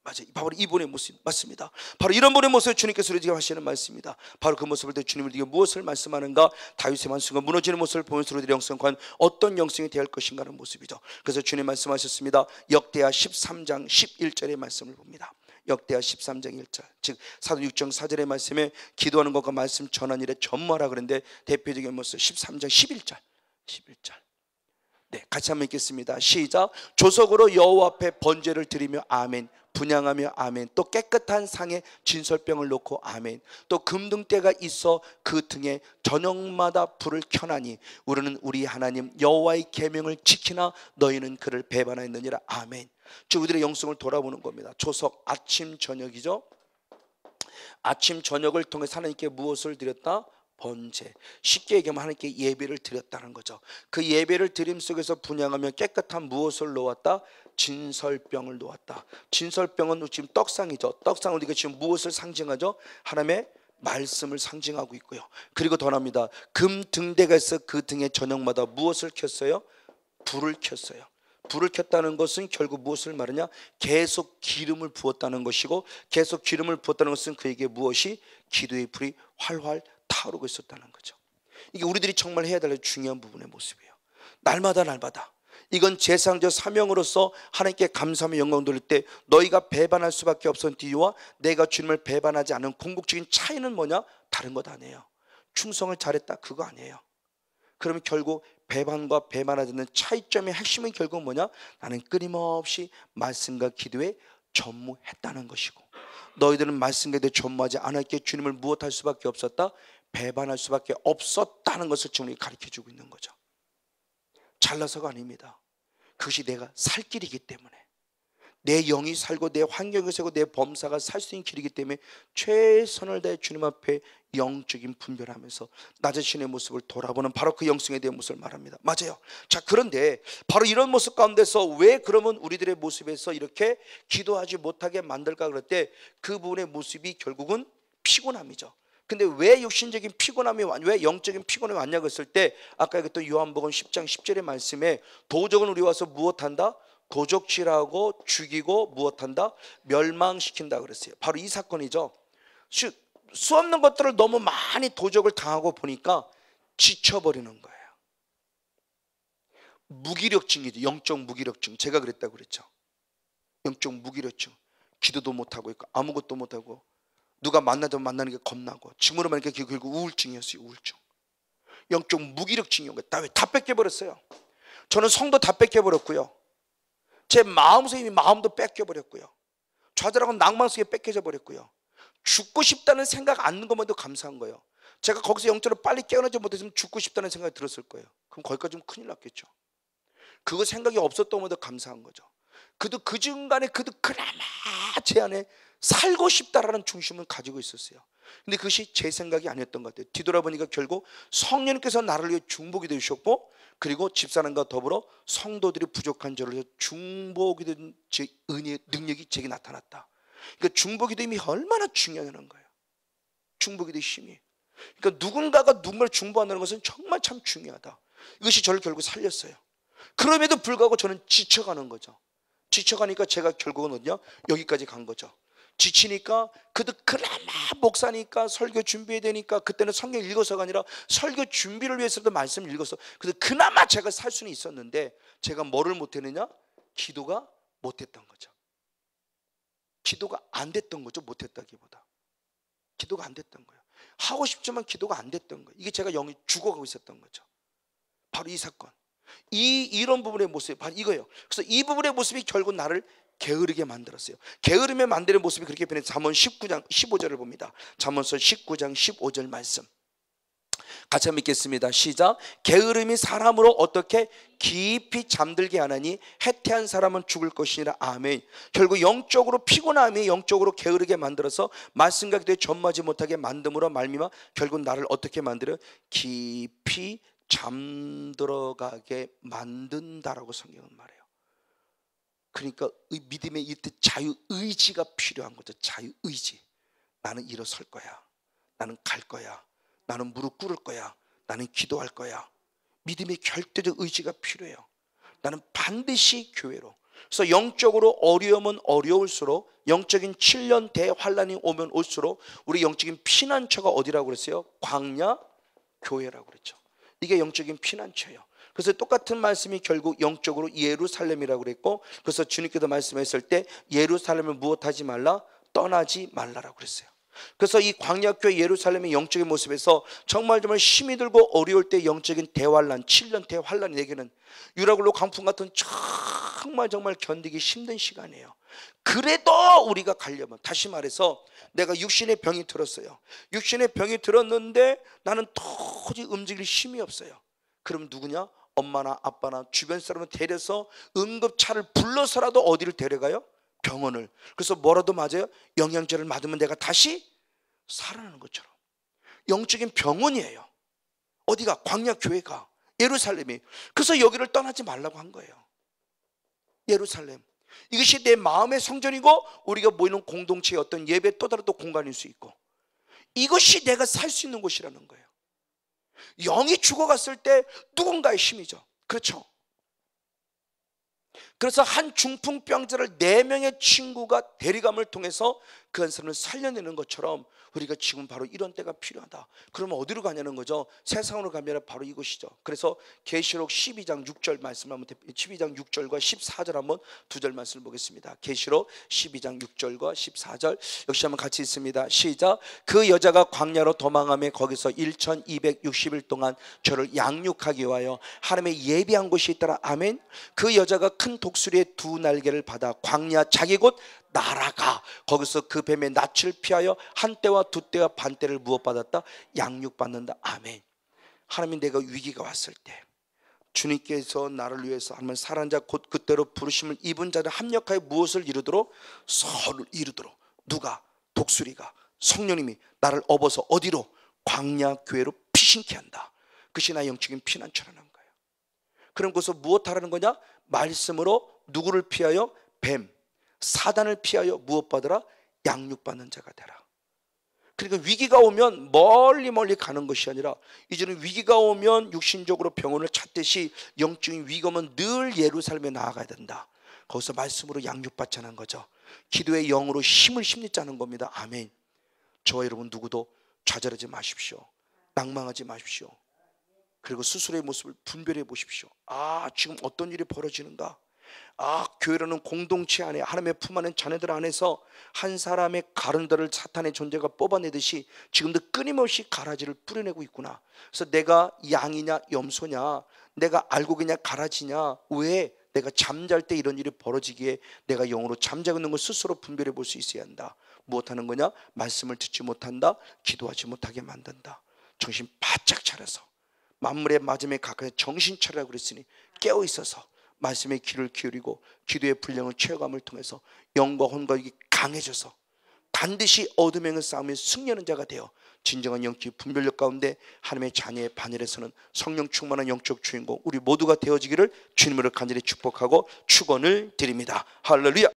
맞아요. 바로 이분의 모습 맞습니다. 바로 이런 분의 모습을 주님께서 우리에게 하시는 말씀입니다. 바로 그 모습을 때 주님이 우리에게 무엇을 말씀하는가? 다윗의 만순간 무너지는 모습을 보면서 우리들의 영성은 과연 어떤 영성이 되어야 할 것인가 하는 모습이죠. 그래서 주님 말씀하셨습니다. 역대하 13장 11절의 말씀을 봅니다. 역대하 13장 1절, 즉 사도 6장 4절의 말씀에 기도하는 것과 말씀 전하는 일에 전무하라 그랬는데 대표적인 모습 13장 11절. 네, 같이 한번 읽겠습니다. 시작. 조석으로 여호와 앞에 번제를 드리며 아멘, 분향하며 아멘. 또 깨끗한 상에 진설병을 놓고 아멘. 또 금등대가 있어 그 등에 저녁마다 불을 켜나니 우리는 우리 하나님 여호와의 계명을 지키나 너희는 그를 배반하였느니라. 아멘. 즉 우리들의 영성을 돌아보는 겁니다. 조석 아침 저녁이죠. 아침 저녁을 통해 하나님께 무엇을 드렸다? 번제. 쉽게 얘기하면 하나님께 예배를 드렸다는 거죠. 그 예배를 드림 속에서 분향하며 깨끗한 무엇을 놓았다? 진설병을 놓았다. 진설병은 지금 떡상이죠. 떡상은 우리가 지금 무엇을 상징하죠? 하나님의 말씀을 상징하고 있고요. 그리고 더 나옵니다. 금 등대가 있어 그 등에 저녁마다 무엇을 켰어요? 불을 켰어요. 불을 켰다는 것은 결국 무엇을 말하냐? 계속 기름을 부었다는 것이고, 계속 기름을 부었다는 것은 그에게 무엇이? 기도의 불이 활활 타오르고 있었다는 거죠. 이게 우리들이 정말 해야 될 중요한 부분의 모습이에요. 날마다 이건 제사장적 사명으로서 하나님께 감사하며 영광 돌릴 때 너희가 배반할 수밖에 없었던 이유와 내가 주님을 배반하지 않은 궁극적인 차이는 뭐냐? 다른 것 아니에요. 충성을 잘했다 그거 아니에요. 그러면 결국 배반과 배반하지 않는 차이점의 핵심은 결국 뭐냐? 나는 끊임없이 말씀과 기도에 전무했다는 것이고, 너희들은 말씀과 기도에 전무하지 않았기에 주님을 무엇할 수밖에 없었다? 배반할 수밖에 없었다는 것을 지금 가르쳐주고 있는 거죠. 잘나서가 아닙니다. 그것이 내가 살 길이기 때문에, 내 영이 살고 내 환경이 살고 내 범사가 살 수 있는 길이기 때문에 최선을 다해 주님 앞에 영적인 분별하면서 나 자신의 모습을 돌아보는 바로 그 영성에 대한 모습을 말합니다. 맞아요. 자, 그런데 바로 이런 모습 가운데서 왜 그러면 우리들의 모습에서 이렇게 기도하지 못하게 만들까 그럴 때 그 부분의 모습이 결국은 피곤함이죠. 근데 왜 육신적인 피곤함이 왜 영적인 피곤함이 왔냐고 했을 때 아까 또 요한복음 10장 10절의 말씀에 도적은 우리 와서 무엇한다? 도적질하고 죽이고 무엇한다? 멸망시킨다 그랬어요. 바로 이 사건이죠. 수 없는 것들을 너무 많이 도적을 당하고 보니까 지쳐버리는 거예요. 무기력증이죠. 영적 무기력증. 제가 그랬다고 그랬죠. 영적 무기력증. 기도도 못하고 있고 아무것도 못하고 누가 만나도 만나는 게 겁나고 지금으로 말하니까 결국 우울증이었어요. 우울증. 영적 무기력증이 온 거예요. 다 뺏겨버렸어요. 저는 성도 다 뺏겨버렸고요. 제 마음속에 이미 마음도 뺏겨버렸고요. 좌절하고 낭만 속에 뺏겨져 버렸고요. 죽고 싶다는 생각 않는 것만도 감사한 거예요. 제가 거기서 영적으로 빨리 깨어나지 못했으면 죽고 싶다는 생각이 들었을 거예요. 그럼 거기까지 좀 큰일 났겠죠. 그거 생각이 없었던 것도 감사한 거죠. 그도 그 중간에 그도 그나마 제 안에 살고 싶다라는 중심을 가지고 있었어요. 근데 그것이 제 생각이 아니었던 것 같아요. 뒤돌아보니까 결국 성령님께서 나를 위해 중보기 되셨고, 그리고 집사람과 더불어 성도들이 부족한 저를 중보기 된 제 은혜의 능력이 제게 나타났다. 그러니까 중보기 됨이 얼마나 중요하다는 거예요. 중보기 됨의 힘이. 그러니까 누군가가 누군가를 중보한다는 것은 정말 참 중요하다. 이것이 저를 결국 살렸어요. 그럼에도 불구하고 저는 지쳐가는 거죠. 지쳐가니까 제가 결국은 어디냐? 여기까지 간 거죠. 지치니까 그도 그나마 목사니까 설교 준비해야 되니까 그때는 성경 읽어서가 아니라 설교 준비를 위해서도 말씀을 읽어서 그래서 그나마 제가 살 수는 있었는데, 제가 뭐를 못했느냐? 기도가 못했던 거죠. 기도가 안 됐던 거죠. 못했다기보다 기도가 안 됐던 거예요. 하고 싶지만 기도가 안 됐던 거예요. 이게 제가 영이 죽어가고 있었던 거죠. 바로 이 사건, 이런 부분의 모습이 바로 이거예요. 그래서 이 부분의 모습이 결국 나를 게으르게 만들었어요. 게으름에 만드는 모습이 그렇게 변해서 잠언 19장 15절을 봅니다. 잠언서 19장 15절 말씀 같이 한번 읽겠습니다. 시작. 게으름이 사람으로 어떻게 깊이 잠들게 하나니 해태한 사람은 죽을 것이니라. 아멘. 결국 영적으로 피곤함이 영적으로 게으르게 만들어서 말씀과 기도에 전무하지 못하게 만듦으로 말미암아 결국 나를 어떻게 만들어요? 깊이 잠들어가게 만든다라고 성경은 말해요. 그러니까 믿음의 이때 자유의지가 필요한 거죠. 자유의지. 나는 일어설 거야. 나는 갈 거야. 나는 무릎 꿇을 거야. 나는 기도할 거야. 믿음의 결대적 의지가 필요해요. 나는 반드시 교회로. 그래서 영적으로 어려우면 어려울수록, 영적인 7년 대환란이 오면 올수록 우리 영적인 피난처가 어디라고 그랬어요? 광야 교회라고 그랬죠. 이게 영적인 피난처예요. 그래서 똑같은 말씀이 결국 영적으로 예루살렘이라고 그랬고, 그래서 주님께서 말씀했을 때 예루살렘을 무엇하지 말라? 떠나지 말라라고 그랬어요. 그래서 이 광야교회 예루살렘의 영적인 모습에서 정말 힘이 들고 어려울 때 영적인 대환란, 7년 대환란이 내게는 유라굴로 강풍 같은 정말 견디기 힘든 시간이에요. 그래도 우리가 가려면, 다시 말해서 내가 육신의 병이 들었어요. 육신의 병이 들었는데 나는 도저히 움직일 힘이 없어요. 그럼 누구냐? 엄마나 아빠나 주변 사람을 데려서 응급차를 불러서라도 어디를 데려가요? 병원을. 그래서 뭐라도 맞아요? 영양제를 맞으면 내가 다시 살아나는 것처럼 영적인 병원이에요. 어디가? 광야교회가, 예루살렘이. 그래서 여기를 떠나지 말라고 한 거예요. 예루살렘. 이것이 내 마음의 성전이고 우리가 모이는 공동체의 어떤 예배 또 다른 또 공간일 수 있고, 이것이 내가 살 수 있는 곳이라는 거예요. 영이 죽어갔을 때 누군가의 힘이죠. 그렇죠? 그래서 한 중풍병자를 4명의 친구가 대리감을 통해서 그 한 사람을 살려내는 것처럼 우리가 지금 바로 이런 때가 필요하다. 그러면 어디로 가냐는 거죠? 세상으로 가면 바로 이것이죠. 그래서 계시록 12장 6절 말씀 한번 12장 6절과 14절 한번 두 절 말씀을 보겠습니다. 계시록 12장 6절과 14절 역시 한번 같이 있습니다. 시작. 그 여자가 광야로 도망하며 거기서 1260일 동안 저를 양육하기 위하여 하나님의 예비한 곳이 있더라. 아멘. 그 여자가 큰 독수리의 2 날개를 받아 광야 자기 곳 날아가 거기서 그 뱀의 낯을 피하여 한 때와 2 때와 반 때를 무엇받았다? 양육받는다. 아멘. 하나님, 내가 위기가 왔을 때 주님께서 나를 위해서 하나님 살아난 자 곧 그때로 부르심을 입은 자들 합력하여 무엇을 이루도록? 서를 이루도록. 누가? 독수리가, 성령님이 나를 업어서 어디로? 광야 교회로 피신케 한다. 그것이 나의 영적인 피난처라는 거예요. 그럼 거기서 무엇 하라는 거냐? 말씀으로 누구를 피하여? 뱀, 사단을 피하여 무엇 받으라? 양육받는 자가 되라. 그러니까 위기가 오면 멀리 가는 것이 아니라 이제는 위기가 오면 육신적으로 병원을 찾듯이 영적인 위기가 오면 늘 예루살렘에 나아가야 된다. 거기서 말씀으로 양육받자는 거죠. 기도의 영으로 힘을 심리자는 겁니다. 아멘. 저와 여러분 누구도 좌절하지 마십시오. 낭망하지 마십시오. 그리고 스스로의 모습을 분별해 보십시오. 아, 지금 어떤 일이 벌어지는가? 아, 교회라는 공동체 안에 하나님의 품 안에 자녀들 안에서 한 사람의 가른들을 사탄의 존재가 뽑아내듯이 지금도 끊임없이 가라지를 뿌려내고 있구나. 그래서 내가 양이냐 염소냐, 내가 알고기냐 가라지냐, 왜 내가 잠잘 때 이런 일이 벌어지기에 내가 영으로 잠자고 있는 걸 스스로 분별해 볼 수 있어야 한다. 무엇하는 거냐? 말씀을 듣지 못한다, 기도하지 못하게 만든다. 정신 바짝 차려서 만물의 맞음에 가까이 정신 차리라고 그랬으니 깨어 있어서 말씀에 귀를 기울이고 기도의 분량을 체험함을 통해서 영과 혼과 육이 강해져서 반드시 어둠의 행을 싸우며 승리하는 자가 되어 진정한 영적 분별력 가운데 하나님의 자녀의 반열에서는 성령 충만한 영적 주인공 우리 모두가 되어지기를 주님으로 간절히 축복하고 축원을 드립니다. 할렐루야.